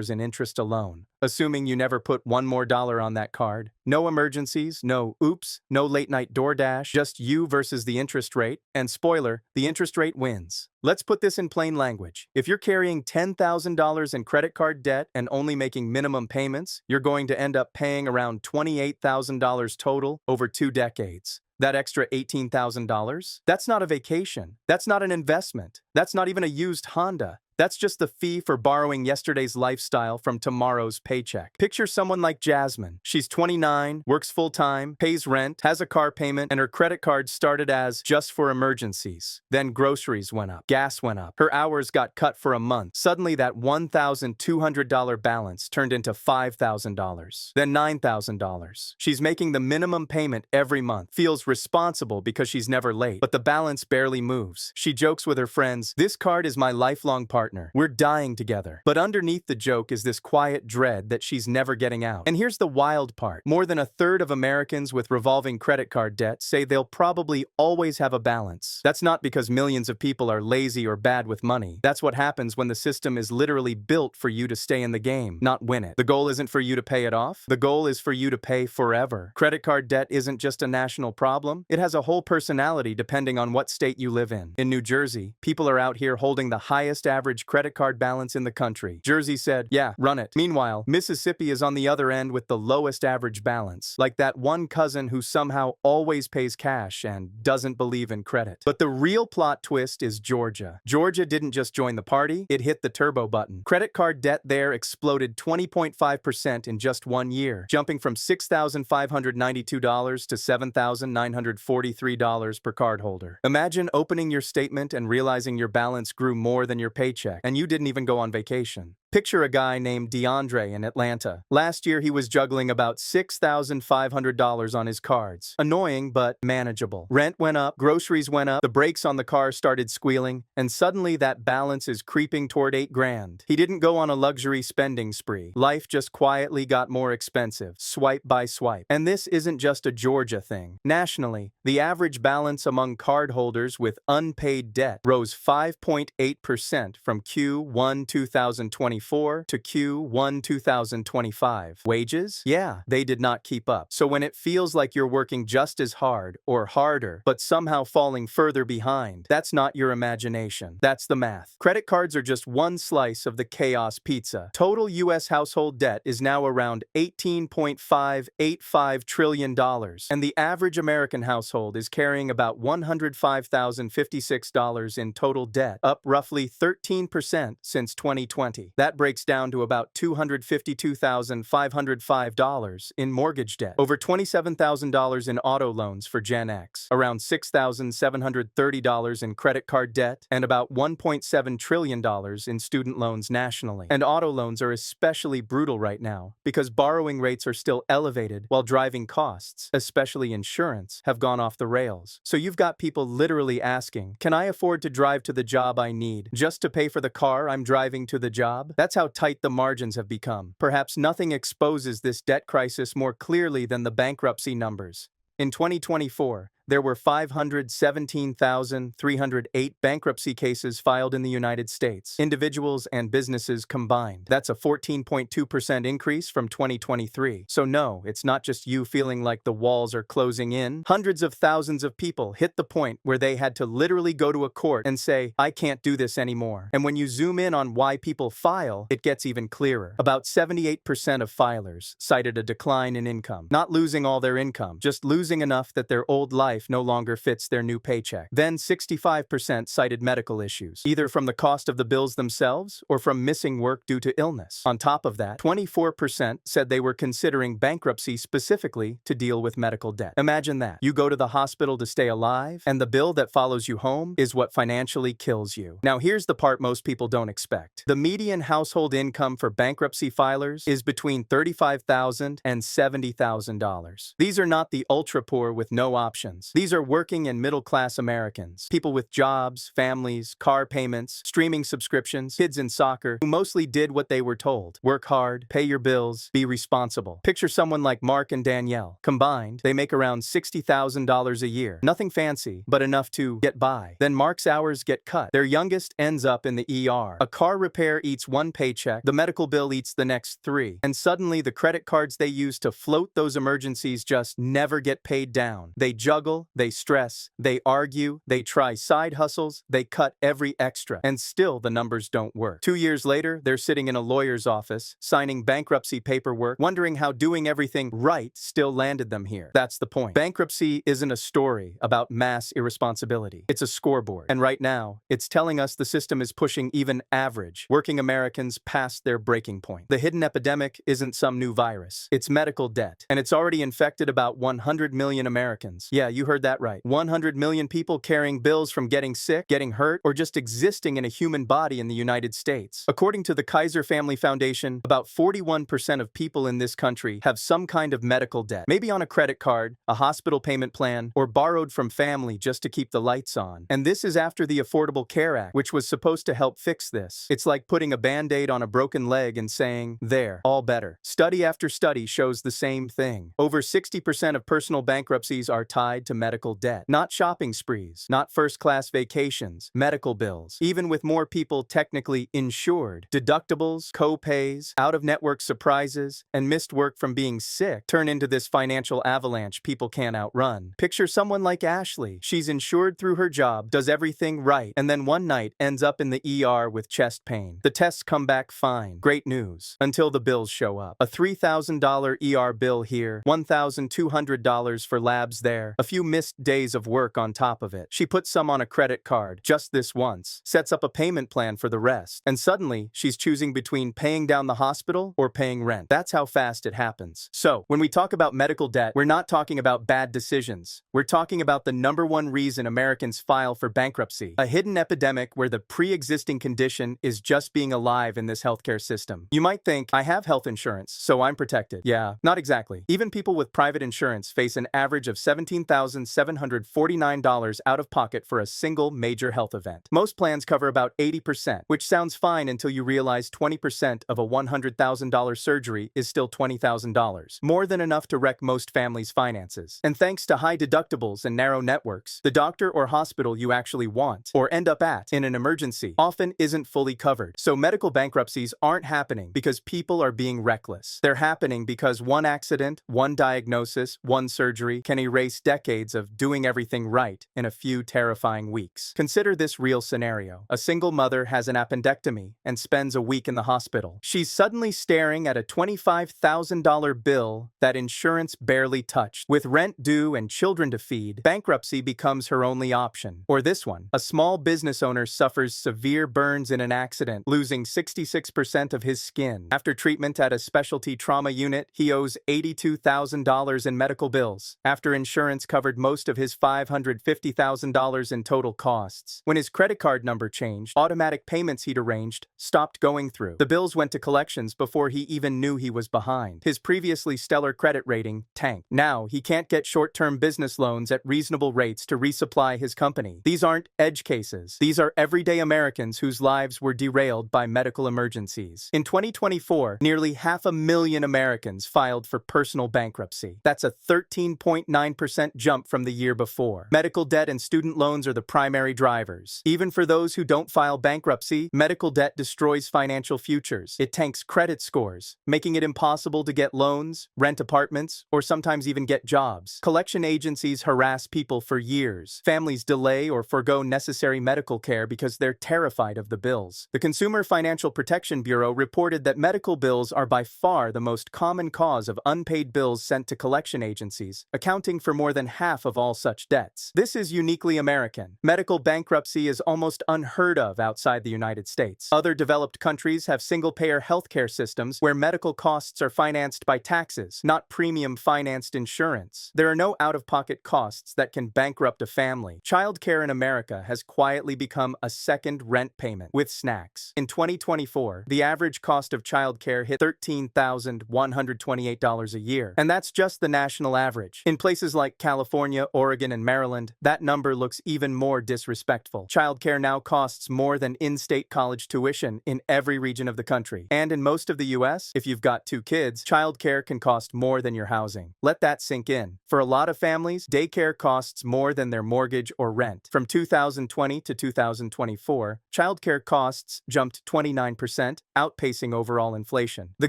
in interest alone, assuming you never put one more dollar on that card. No emergencies, no oops, no late-night DoorDash, just you versus the interest rate, and spoiler, the interest rate wins. Let's put this in plain language. If you're carrying $10,000 in credit card debt and only making minimum payments, you're going to end up paying around $28,000 total over 2 decades. That extra $18,000? That's not a vacation. That's not an investment. That's not even a used Honda. That's just the fee for borrowing yesterday's lifestyle from tomorrow's paycheck. Picture someone like Jasmine. She's 29, works full-time, pays rent, has a car payment, and her credit card started as just for emergencies. Then groceries went up, gas went up, her hours got cut for a month. Suddenly that $1,200 balance turned into $5,000, then $9,000. She's making the minimum payment every month, feels responsible because she's never late, but the balance barely moves. She jokes with her friends, "This card is my lifelong partner. We're dying together." But underneath the joke is this quiet dread that she's never getting out. And here's the wild part. More than 1/3 of Americans with revolving credit card debt say they'll probably always have a balance. That's not because millions of people are lazy or bad with money. That's what happens when the system is literally built for you to stay in the game, not win it. The goal isn't for you to pay it off. The goal is for you to pay forever. Credit card debt isn't just a national problem. It has a whole personality depending on what state you live in. In New Jersey, people are out here holding the highest average credit card balance in the country. Jersey said, "Yeah, run it." Meanwhile, Mississippi is on the other end with the lowest average balance, like that one cousin who somehow always pays cash and doesn't believe in credit. But the real plot twist is Georgia. Georgia didn't just join the party, it hit the turbo button. Credit card debt there exploded 20.5% in just 1 year, jumping from $6,592 to $7,943 per cardholder. Imagine opening your statement and realizing your balance grew more than your paycheck, and you didn't even go on vacation. Picture a guy named DeAndre in Atlanta. Last year, he was juggling about $6,500 on his cards. Annoying, but manageable. Rent went up, groceries went up, the brakes on the car started squealing, and suddenly that balance is creeping toward 8 grand. He didn't go on a luxury spending spree. Life just quietly got more expensive, swipe by swipe. And this isn't just a Georgia thing. Nationally, the average balance among cardholders with unpaid debt rose 5.8% from Q1 2025 2024 to Q1 2025. Wages? Yeah, they did not keep up. So when it feels like you're working just as hard or harder, but somehow falling further behind, that's not your imagination. That's the math. Credit cards are just one slice of the chaos pizza. Total U.S. household debt is now around $18.585 trillion, and the average American household is carrying about $105,056 in total debt, up roughly 13% since 2020. That breaks down to about $252,505 in mortgage debt, over $27,000 in auto loans for Gen X, around $6,730 in credit card debt, and about $1.7 trillion in student loans nationally. And auto loans are especially brutal right now because borrowing rates are still elevated while driving costs, especially insurance, have gone off the rails. So you've got people literally asking, can I afford to drive to the job I need just to pay for the car I'm driving to the job? That's how tight the margins have become. Perhaps nothing exposes this debt crisis more clearly than the bankruptcy numbers. In 2024, there were 517,308 bankruptcy cases filed in the United States, individuals and businesses combined. That's a 14.2% increase from 2023. So no, it's not just you feeling like the walls are closing in. Hundreds of thousands of people hit the point where they had to literally go to a court and say, I can't do this anymore. And when you zoom in on why people file, it gets even clearer. About 78% of filers cited a decline in income. Not losing all their income, just losing enough that their old life no longer fits their new paycheck. Then 65% cited medical issues, either from the cost of the bills themselves or from missing work due to illness. On top of that, 24% said they were considering bankruptcy specifically to deal with medical debt. Imagine that. You go to the hospital to stay alive, and the bill that follows you home is what financially kills you. Now here's the part most people don't expect. The median household income for bankruptcy filers is between $35,000 and $70,000. These are not the ultra poor with no options. These are working and middle-class Americans, people with jobs, families, car payments, streaming subscriptions, kids in soccer, who mostly did what they were told. Work hard, pay your bills, be responsible. Picture someone like Mark and Danielle. Combined, they make around $60,000 a year. Nothing fancy, but enough to get by. Then Mark's hours get cut. Their youngest ends up in the ER. A car repair eats one paycheck, the medical bill eats the next three. And suddenly the credit cards they use to float those emergencies just never get paid down. They juggle, they stress, they argue, they try side hustles, they cut every extra, and still the numbers don't work. 2 years later, they're sitting in a lawyer's office, signing bankruptcy paperwork, wondering how doing everything right still landed them here. That's the point. Bankruptcy isn't a story about mass irresponsibility. It's a scoreboard. And right now, it's telling us the system is pushing even average, working Americans past their breaking point. The hidden epidemic isn't some new virus. It's medical debt, and it's already infected about 100 million Americans. Yeah, you heard that right. 100 million people carrying bills from getting sick, getting hurt, or just existing in a human body in the United States. According to the Kaiser Family Foundation, about 41% of people in this country have some kind of medical debt, maybe on a credit card, a hospital payment plan, or borrowed from family just to keep the lights on. And this is after the Affordable Care Act, which was supposed to help fix this. It's like putting a band-aid on a broken leg and saying, there, all better. Study after study shows the same thing. Over 60% of personal bankruptcies are tied to medical debt. Not shopping sprees, not first-class vacations, medical bills. Even with more people technically insured, deductibles, co-pays, out-of-network surprises, and missed work from being sick turn into this financial avalanche people can't outrun. Picture someone like Ashley. She's insured through her job, does everything right, and then one night ends up in the ER with chest pain. The tests come back fine. Great news. Until the bills show up. A $3,000 ER bill here, $1,200 for labs there, a few missed days of work on top of it. She puts some on a credit card, just this once, sets up a payment plan for the rest, and suddenly she's choosing between paying down the hospital or paying rent. That's how fast it happens. So, when we talk about medical debt, we're not talking about bad decisions. We're talking about the #1 reason Americans file for bankruptcy, a hidden epidemic where the pre-existing condition is just being alive in this healthcare system. You might think, I have health insurance, so I'm protected. Yeah, not exactly. Even people with private insurance face an average of $17,000 $1,749 out of pocket for a single major health event. Most plans cover about 80%, which sounds fine until you realize 20% of a $100,000 surgery is still $20,000, more than enough to wreck most families' finances. And thanks to high deductibles and narrow networks, the doctor or hospital you actually want, or end up at, in an emergency, often isn't fully covered. So medical bankruptcies aren't happening because people are being reckless. They're happening because one accident, one diagnosis, one surgery can erase decades of doing everything right in a few terrifying weeks. Consider this real scenario. A single mother has an appendectomy and spends a week in the hospital. She's suddenly staring at a $25,000 bill that insurance barely touched. With rent due and children to feed, bankruptcy becomes her only option. Or this one. A small business owner suffers severe burns in an accident, losing 66% of his skin. After treatment at a specialty trauma unit, he owes $82,000 in medical bills, after insurance covered most of his $550,000 in total costs. When his credit card number changed, automatic payments he'd arranged stopped going through. The bills went to collections before he even knew he was behind. His previously stellar credit rating tanked. Now, he can't get short-term business loans at reasonable rates to resupply his company. These aren't edge cases. These are everyday Americans whose lives were derailed by medical emergencies. In 2024, nearly 500,000 Americans filed for personal bankruptcy. That's a 13.9% jump from the year before. Medical debt and student loans are the primary drivers. Even for those who don't file bankruptcy, medical debt destroys financial futures. It tanks credit scores, making it impossible to get loans, rent apartments, or sometimes even get jobs. Collection agencies harass people for years. Families delay or forgo necessary medical care because they're terrified of the bills. The Consumer Financial Protection Bureau reported that medical bills are by far the most common cause of unpaid bills sent to collection agencies, accounting for more than half of all such debts. This is uniquely American. Medical bankruptcy is almost unheard of outside the United States. Other developed countries have single-payer healthcare systems where medical costs are financed by taxes, not premium-financed insurance. There are no out-of-pocket costs that can bankrupt a family. Childcare in America has quietly become a second rent payment with snacks. In 2024, the average cost of childcare hit $13,128 a year, and that's just the national average. In places like California, Oregon, and Maryland, that number looks even more disrespectful. Childcare now costs more than in-state college tuition in every region of the country. And in most of the US, if you've got 2 kids, childcare can cost more than your housing. Let that sink in. For a lot of families, daycare costs more than their mortgage or rent. From 2020 to 2024, childcare costs jumped 29%, outpacing overall inflation. The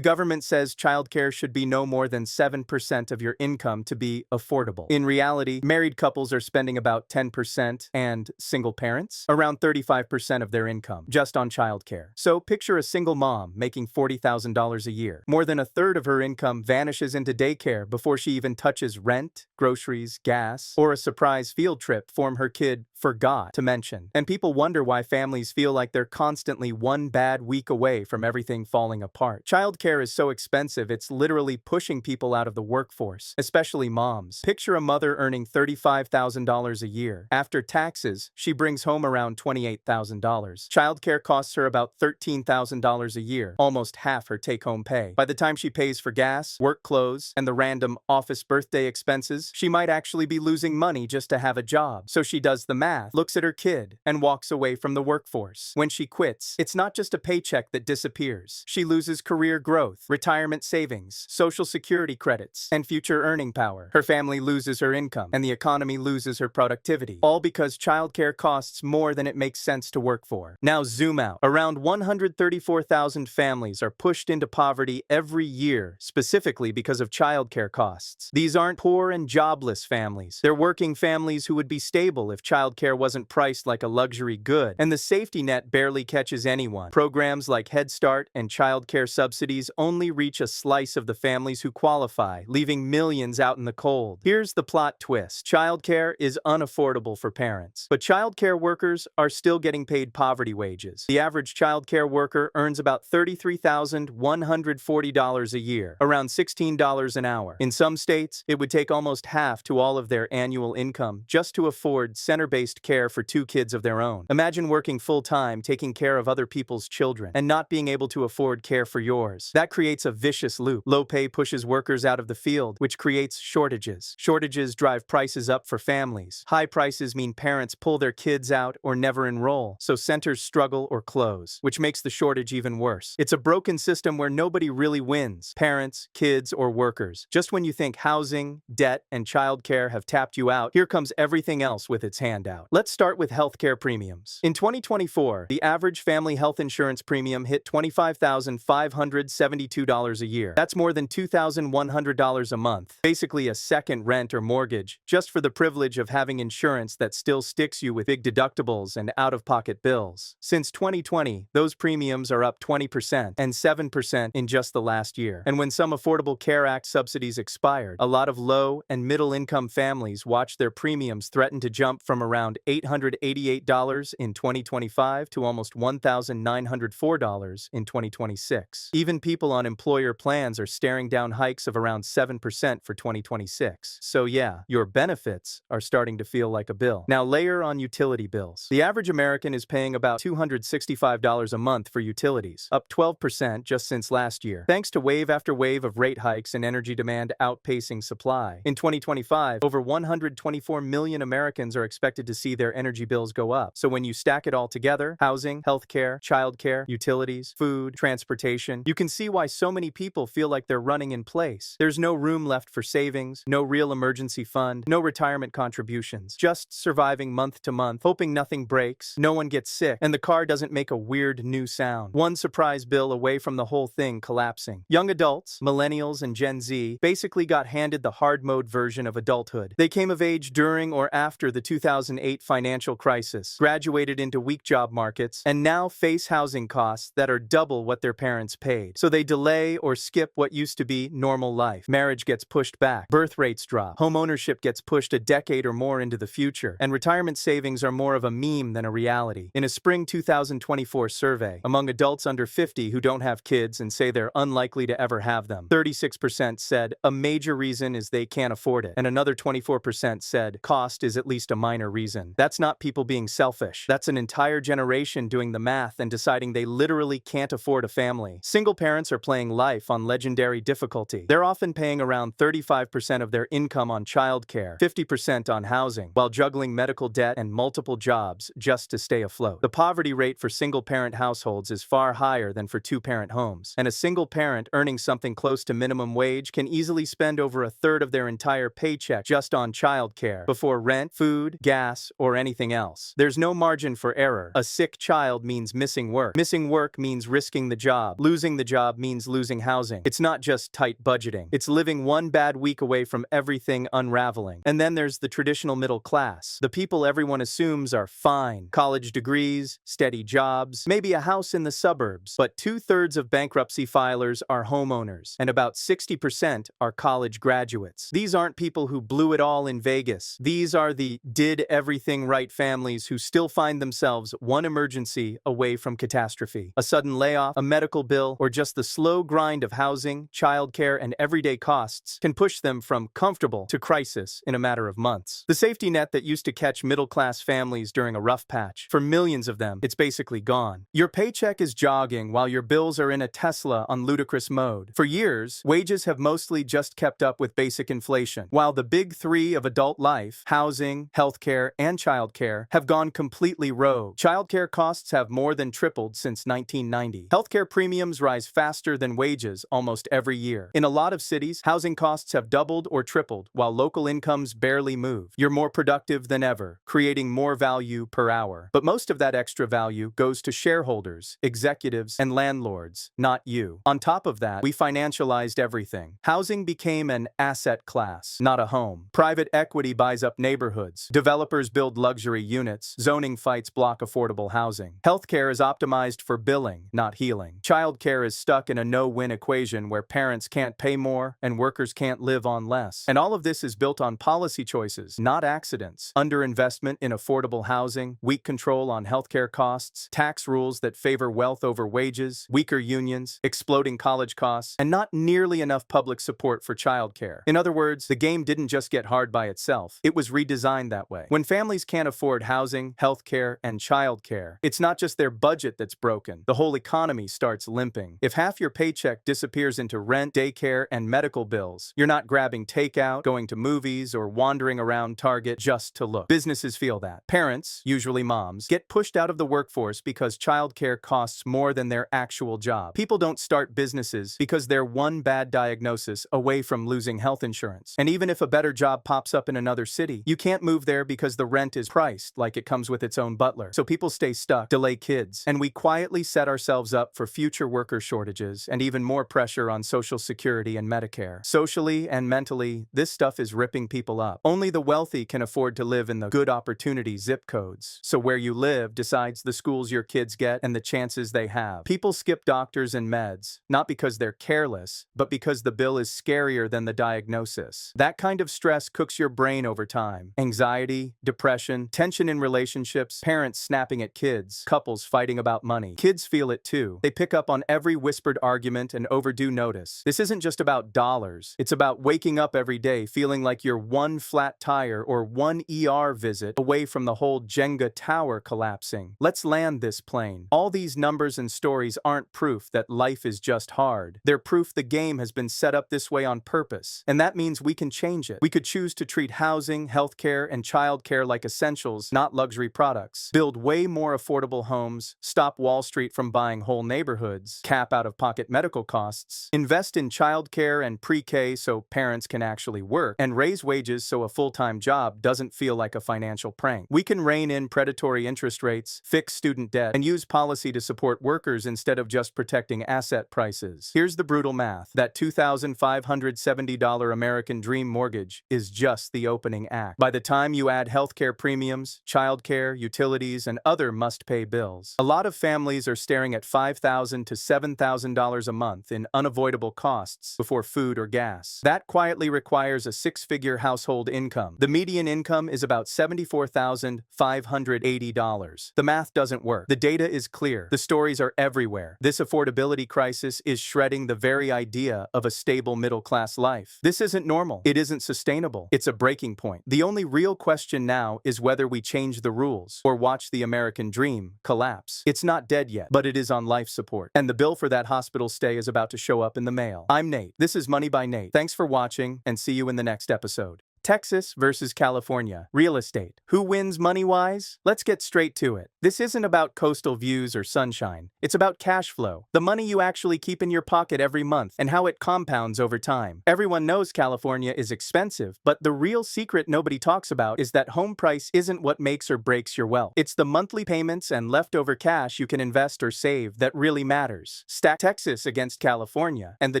government says childcare should be no more than 7% of your income to be affordable. In reality, married couples are spending about 10% and single parents around 35% of their income just on childcare. So picture a single mom making $40,000 a year. More than a third of her income vanishes into daycare before she even touches rent, groceries, gas, or a surprise field trip form her kid forgot to mention. And people wonder why families feel like they're constantly one bad week away from everything falling apart. Childcare is so expensive, it's literally pushing people out of the workforce, especially moms. Picture a mother earning $35,000 a year. After taxes, she brings home around $28,000. Childcare costs her about $13,000 a year, almost half her take-home pay. By the time she pays for gas, work clothes, and the random office birthday expenses, she might actually be losing money just to have a job. So she does the math, looks at her kid, and walks away from the workforce. When she quits, it's not just a paycheck that disappears. She loses career growth, retirement savings, social security credits, and future earning power. Her family loses her income, and the economy loses her productivity, all because childcare costs more than it makes sense to work for. Now zoom out. Around 134,000 families are pushed into poverty every year, specifically because of childcare costs. These aren't poor and jobless families. They're working families who would be stable if childcare wasn't priced like a luxury good, and the safety net barely catches anyone. Programs like Head Start and childcare subsidies only reach a slice of the families who qualify, leaving millions out in the cold. Here's the plot twist. Childcare is unaffordable for parents, but childcare workers are still getting paid poverty wages. The average childcare worker earns about $33,140 a year, around $16 an hour. In some states, it would take almost half to all of their annual income just to afford center-based care for 2 kids of their own. Imagine working full-time, taking care of other people's children, and not being able to afford care for yours. That creates a vicious loop. Low pay pushes workers out of the field, which creates shortages. Shortages drive drive prices up for families. High prices mean parents pull their kids out or never enroll, so centers struggle or close, which makes the shortage even worse. It's a broken system where nobody really wins, parents, kids, or workers. Just when you think housing, debt, and childcare have tapped you out, here comes everything else with its hand out. Let's start with healthcare premiums. In 2024, the average family health insurance premium hit $25,572 a year. That's more than $2,100 a month, basically a second rent or mortgage, just for the privilege of having insurance that still sticks you with big deductibles and out-of-pocket bills. Since 2020, those premiums are up 20% and 7% in just the last year. And when some Affordable Care Act subsidies expired, a lot of low and middle-income families watched their premiums threaten to jump from around $888 in 2025 to almost $1,904 in 2026. Even people on employer plans are staring down hikes of around 7% for 2026. So yeah, your benefits are starting to feel like a bill. Now layer on utility bills. The average American is paying about $265 a month for utilities, up 12% just since last year, thanks to wave after wave of rate hikes and energy demand outpacing supply. In 2025, over 124 million Americans are expected to see their energy bills go up. So when you stack it all together, housing, healthcare, childcare, utilities, food, transportation, you can see why so many people feel like they're running in place. There's no room left for savings, no real emergency fund, no retirement contributions, just surviving month to month, hoping nothing breaks, no one gets sick, and the car doesn't make a weird new sound. One surprise bill away from the whole thing collapsing. Young adults, millennials, and Gen Z basically got handed the hard mode version of adulthood. They came of age during or after the 2008 financial crisis, graduated into weak job markets, and now face housing costs that are double what their parents paid. So they delay or skip what used to be normal life. Marriage gets pushed back, birth rates drop, home ownership gets pushed a decade or more into the future, and retirement savings are more of a meme than a reality. In a spring 2024 survey among adults under 50 who don't have kids and say they're unlikely to ever have them, 36% said a major reason is they can't afford it, and another 24% said cost is at least a minor reason. That's not people being selfish. That's an entire generation doing the math and deciding they literally can't afford a family. Single parents are playing life on legendary difficulty. They're often paying around 35% of their income on childcare, 50% on housing, while juggling medical debt and multiple jobs just to stay afloat. The poverty rate for single-parent households is far higher than for two-parent homes, and a single parent earning something close to minimum wage can easily spend over a third of their entire paycheck just on childcare before rent, food, gas, or anything else. There's no margin for error. A sick child means missing work. Missing work means risking the job. Losing the job means losing housing. It's not just tight budgeting. It's living one bad week away from everything unraveling. And then there's the traditional middle class. The people everyone assumes are fine. College degrees, steady jobs, maybe a house in the suburbs. But 2/3 of bankruptcy filers are homeowners, and about 60% are college graduates. These aren't people who blew it all in Vegas. These are the did everything right families who still find themselves one emergency away from catastrophe. A sudden layoff, a medical bill, or just the slow grind of housing, childcare, and everyday costs can push them from comfortable to crisis in a matter of months. The safety net that used to catch middle-class families during a rough patch, for millions of them, it's basically gone. Your paycheck is jogging while your bills are in a Tesla on ludicrous mode. For years, wages have mostly just kept up with basic inflation, while the big three of adult life, housing, healthcare, and childcare, have gone completely rogue. Childcare costs have more than tripled since 1990. Healthcare premiums rise faster than wages almost every year. In a lot of cities, housing costs have doubled or tripled, while local incomes barely move. You're more productive than ever, creating more value per hour. But most of that extra value goes to shareholders, executives, and landlords, not you. On top of that, we financialized everything. Housing became an asset class, not a home. Private equity buys up neighborhoods. Developers build luxury units. Zoning fights block affordable housing. Healthcare is optimized for billing, not healing. Childcare is stuck in a no-win equation where parents can't pay more and workers can't live on less. And all of this is built on policy choices, not accidents. Underinvestment in affordable housing, weak control on healthcare costs, tax rules that favor wealth over wages, weaker unions, exploding college costs, and not nearly enough public support for childcare. In other words, the game didn't just get hard by itself. It was redesigned that way. When families can't afford housing, healthcare, and childcare, it's not just their budget that's broken. The whole economy starts limping. If half your paycheck disappears into rent, daycare, and medical bills, you're not grabbing takeout, going to movies, movies or wandering around Target just to look. Businesses feel that. Parents, usually moms, get pushed out of the workforce because childcare costs more than their actual job. People don't start businesses because they're one bad diagnosis away from losing health insurance. And even if a better job pops up in another city, you can't move there because the rent is priced like it comes with its own butler. So people stay stuck, delay kids, and we quietly set ourselves up for future worker shortages and even more pressure on Social Security and Medicare. Socially and mentally, this stuff is ripping people up. Only the wealthy can afford to live in the good opportunity zip codes. So where you live decides the schools your kids get and the chances they have. People skip doctors and meds, not because they're careless, but because the bill is scarier than the diagnosis. That kind of stress cooks your brain over time. Anxiety, depression, tension in relationships, parents snapping at kids, couples fighting about money. Kids feel it too. They pick up on every whispered argument and overdue notice. This isn't just about dollars. It's about waking up every day feeling like you're one flat tire or one ER visit away from the whole Jenga tower collapsing. Let's land this plane. All these numbers and stories aren't proof that life is just hard. They're proof the game has been set up this way on purpose. And that means we can change it. We could choose to treat housing, healthcare, and childcare like essentials, not luxury products. Build way more affordable homes, stop Wall Street from buying whole neighborhoods, cap out-of-pocket medical costs, invest in childcare and pre-K so parents can actually work, and raise wages so a full-time job doesn't feel like a financial prank. We can rein in predatory interest rates, fix student debt, and use policy to support workers instead of just protecting asset prices. Here's the brutal math. That $2,570 American Dream mortgage is just the opening act. By the time you add healthcare premiums, childcare, utilities, and other must-pay bills, a lot of families are staring at $5,000 to $7,000 a month in unavoidable costs before food or gas. That quietly requires a six-figure household income. The median income is about $74,580. The math doesn't work. The data is clear. The stories are everywhere. This affordability crisis is shredding the very idea of a stable middle-class life. This isn't normal. It isn't sustainable. It's a breaking point. The only real question now is whether we change the rules or watch the American dream collapse. It's not dead yet, but it is on life support. And the bill for that hospital stay is about to show up in the mail. I'm Nate. This is Money by Nate. Thanks for watching, and see you in the next episode. Texas versus California. Real estate. Who wins money-wise? Let's get straight to it. This isn't about coastal views or sunshine. It's about cash flow, the money you actually keep in your pocket every month, and how it compounds over time. Everyone knows California is expensive, but the real secret nobody talks about is that home price isn't what makes or breaks your wealth. It's the monthly payments and leftover cash you can invest or save that really matters. Stack Texas against California, and the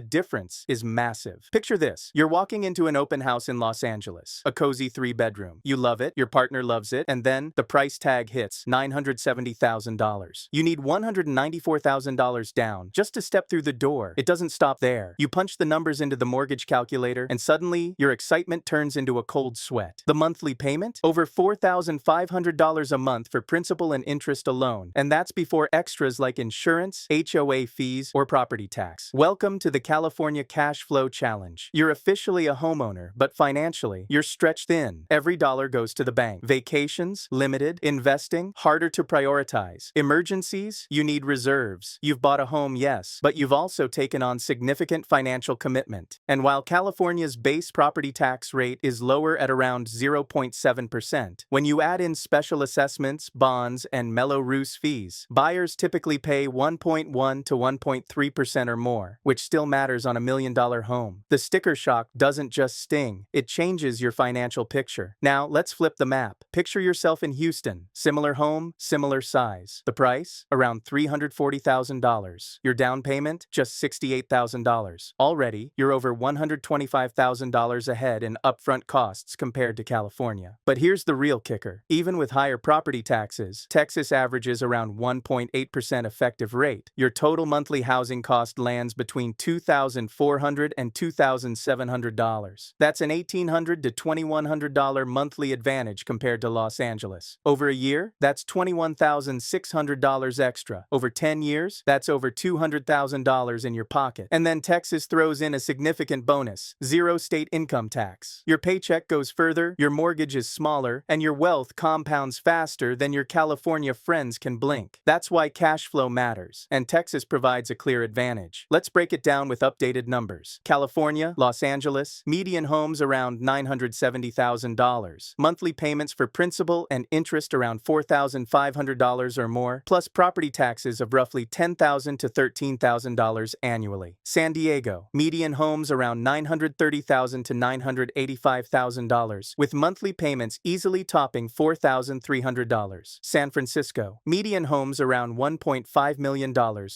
difference is massive. Picture this. You're walking into an open house in Los Angeles. A cozy 3-bedroom. You love it, your partner loves it, and then the price tag hits $970,000. You need $194,000 down just to step through the door. It doesn't stop there. You punch the numbers into the mortgage calculator, and suddenly your excitement turns into a cold sweat. The monthly payment? Over $4,500 a month for principal and interest alone, and that's before extras like insurance, HOA fees, or property tax. Welcome to the California Cash Flow Challenge. You're officially a homeowner, but financially, you're stretched thin. Every dollar goes to the bank. Vacations, limited. Investing, harder to prioritize. Emergencies, you need reserves. You've bought a home, yes, but you've also taken on significant financial commitment. And while California's base property tax rate is lower at around 0.7%, when you add in special assessments, bonds, and Mello-Roos fees, buyers typically pay 1.1 to 1.3% or more, which still matters on $1 million home. The sticker shock doesn't just sting, it changes your financial picture. Now, let's flip the map. Picture yourself in Houston. Similar home, similar size. The price? Around $340,000. Your down payment? Just $68,000. Already, you're over $125,000 ahead in upfront costs compared to California. But here's the real kicker. Even with higher property taxes, Texas averages around 1.8% effective rate. Your total monthly housing cost lands between $2,400 and $2,700. That's an $1,800 to $2,100 monthly advantage compared to Los Angeles. Over a year, that's $21,600 extra. Over 10 years, that's over $200,000 in your pocket. And then Texas throws in a significant bonus: zero state income tax. Your paycheck goes further, your mortgage is smaller, and your wealth compounds faster than your California friends can blink. That's why cash flow matters, and Texas provides a clear advantage. Let's break it down with updated numbers. California, Los Angeles, median homes around $970,000. Monthly payments for principal and interest around $4,500 or more, plus property taxes of roughly $10,000 to $13,000 annually. San Diego, median homes around $930,000 to $985,000, with monthly payments easily topping $4,300. San Francisco, median homes around $1.5 million,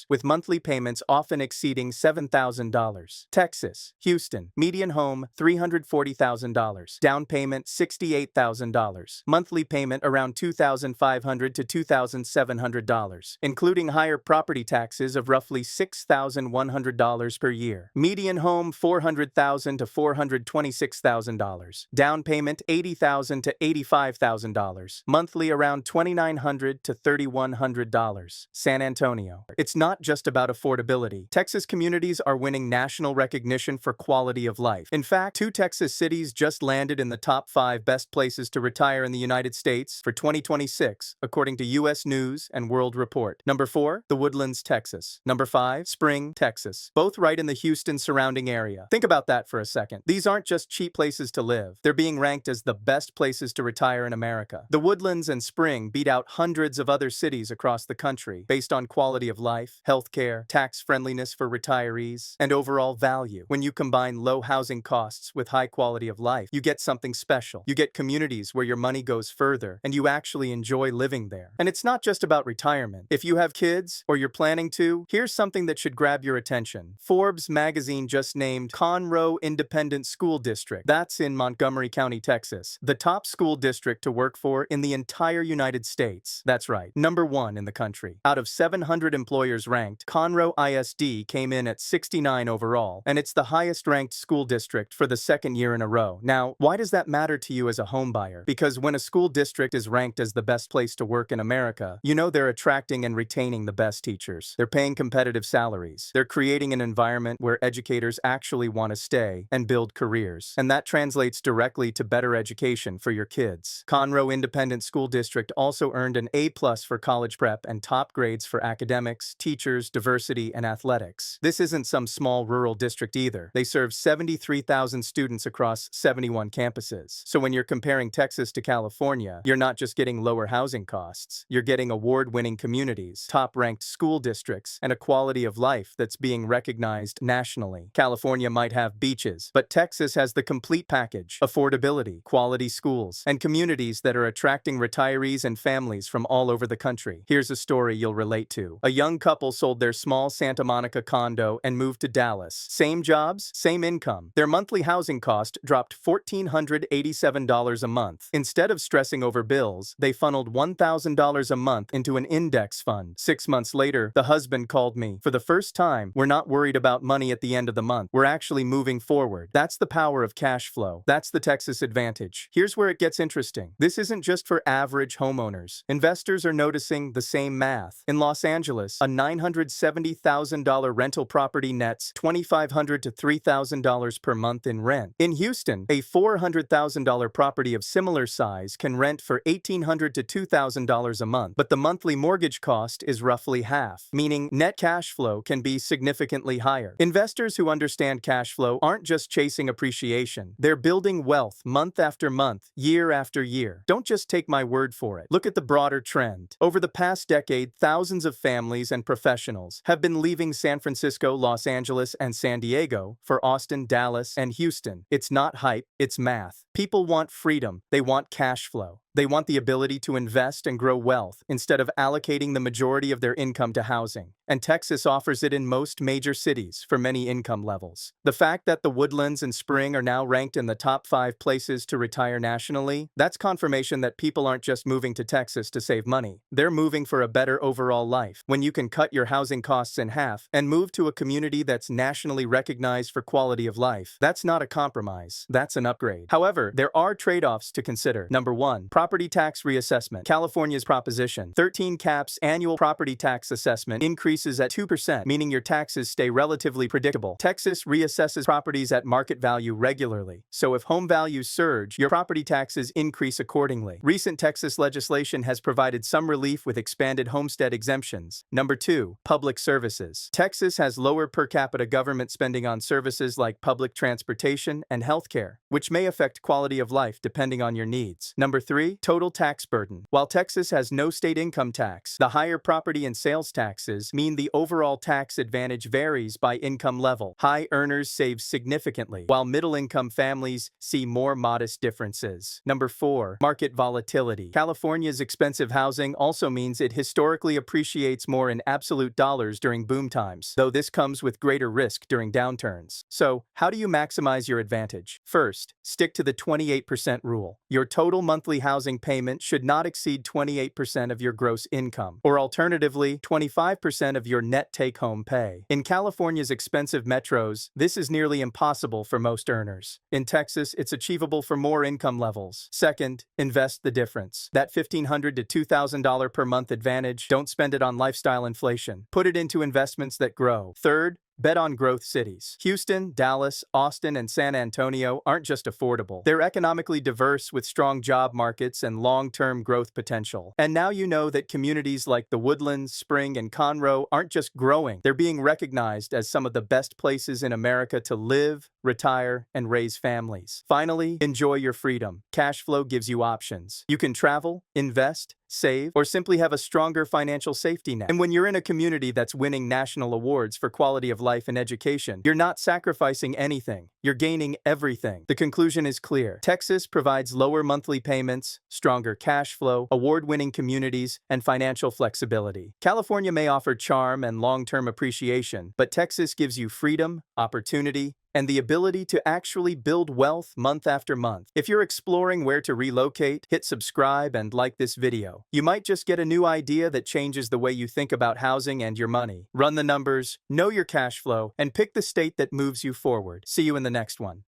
with monthly payments often exceeding $7,000. Texas, Houston, median home $340,000, down payment $68,000, monthly payment around $2,500 to $2,700, including higher property taxes of roughly $6,100 per year. Median home $400,000 to $426,000, down payment $80,000 to $85,000, monthly around $2,900 to $3,100. San Antonio. It's not just about affordability. Texas communities are winning national recognition for quality of life. In fact, 2 Texas cities just landed in the top 5 best places to retire in the United States for 2026, according to U.S. News and World Report. Number 4, The Woodlands, Texas. Number 5, Spring, Texas. Both right in the Houston surrounding area. Think about that for a second. These aren't just cheap places to live. They're being ranked as the best places to retire in America. The Woodlands and Spring beat out hundreds of other cities across the country based on quality of life, healthcare, tax friendliness for retirees, and overall value. When you combine low housing costs with high quality of life, you get something special. You get communities where your money goes further and you actually enjoy living there. And it's not just about retirement. If you have kids or you're planning to, here's something that should grab your attention. Forbes magazine just named Conroe Independent School District, that's in Montgomery County, Texas, the top school district to work for in the entire United States. That's right, number 1 in the country. Out of 700 employers ranked, Conroe ISD came in at 69 overall, and it's the highest ranked school district for the 2nd year in a row. Now, why does that matter to you as a home buyer? Because when a school district is ranked as the best place to work in America, you know they're attracting and retaining the best teachers. They're paying competitive salaries. They're creating an environment where educators actually want to stay and build careers. And that translates directly to better education for your kids. Conroe Independent School District also earned an A+ for college prep and top grades for academics, teachers, diversity, and athletics. This isn't some small rural district either. They serve 73,000 students across 71 campuses. So when you're comparing Texas to California, you're not just getting lower housing costs. You're getting award-winning communities, top-ranked school districts, and a quality of life that's being recognized nationally. California might have beaches, but Texas has the complete package: affordability, quality schools, and communities that are attracting retirees and families from all over the country. Here's a story you'll relate to. A young couple sold their small Santa Monica condo and moved to Dallas. Same jobs, same income. Their monthly housing cost dropped $1,487 a month. Instead of stressing over bills, they funneled $1,000 a month into an index fund. 6 months later, the husband called me. For the first time, we're not worried about money at the end of the month. We're actually moving forward. That's the power of cash flow. That's the Texas advantage. Here's where it gets interesting. This isn't just for average homeowners. Investors are noticing the same math. In Los Angeles, a $970,000 rental property nets $2,500 to $3,000 per month in rent. In Houston, a $400,000 property of similar size can rent for $1,800 to $2,000 a month, but the monthly mortgage cost is roughly half, meaning net cash flow can be significantly higher. Investors who understand cash flow aren't just chasing appreciation. They're building wealth month after month, year after year. Don't just take my word for it. Look at the broader trend. Over the past decade, thousands of families and professionals have been leaving San Francisco, Los Angeles, and San Diego for Austin, Dallas, and Houston. It's not hype, it's math. People want freedom. They want cash flow. They want the ability to invest and grow wealth instead of allocating the majority of their income to housing. And Texas offers it in most major cities for many income levels. The fact that the Woodlands and Spring are now ranked in the top 5 places to retire nationally, that's confirmation that people aren't just moving to Texas to save money. They're moving for a better overall life. When you can cut your housing costs in half and move to a community that's nationally recognized for quality of life, that's not a compromise. That's an upgrade. However, there are trade-offs to consider. Number 1, Property tax reassessment. California's Proposition 13 caps annual property tax assessment increases at 2%, meaning your taxes stay relatively predictable. Texas reassesses properties at market value regularly, so if home values surge, your property taxes increase accordingly. Recent Texas legislation has provided some relief with expanded homestead exemptions. Number 2. Public services. Texas has lower per capita government spending on services like public transportation and healthcare, which may affect quality of life depending on your needs. Number 3. Total tax burden. While Texas has no state income tax, the higher property and sales taxes mean the overall tax advantage varies by income level. High earners save significantly, while middle-income families see more modest differences. Number 4. Market volatility. California's expensive housing also means it historically appreciates more in absolute dollars during boom times, though this comes with greater risk during downturns. So, how do you maximize your advantage? First, stick to the 28% rule. Your total monthly housing payment should not exceed 28% of your gross income, or alternatively, 25% of your net take-home pay. In California's expensive metros, this is nearly impossible for most earners. In Texas, it's achievable for more income levels. Second, invest the difference. That $1,500 to $2,000 per month advantage, don't spend it on lifestyle inflation. Put it into investments that grow. Third, bet on growth cities. Houston, Dallas, Austin, and San Antonio aren't just affordable. They're economically diverse with strong job markets and long-term growth potential. And now you know that communities like the Woodlands, Spring, and Conroe aren't just growing. They're being recognized as some of the best places in America to live, retire, and raise families. Finally, enjoy your freedom. Cash flow gives you options. You can travel, invest, save, or simply have a stronger financial safety net. And when you're in a community that's winning national awards for quality of life and education, you're not sacrificing anything. You're gaining everything. The conclusion is clear. Texas provides lower monthly payments, stronger cash flow, award-winning communities, and financial flexibility. California may offer charm and long-term appreciation, but Texas gives you freedom, opportunity, and the ability to actually build wealth month after month. If you're exploring where to relocate, hit subscribe and like this video. You might just get a new idea that changes the way you think about housing and your money. Run the numbers, know your cash flow, and pick the state that moves you forward. See you in the next one.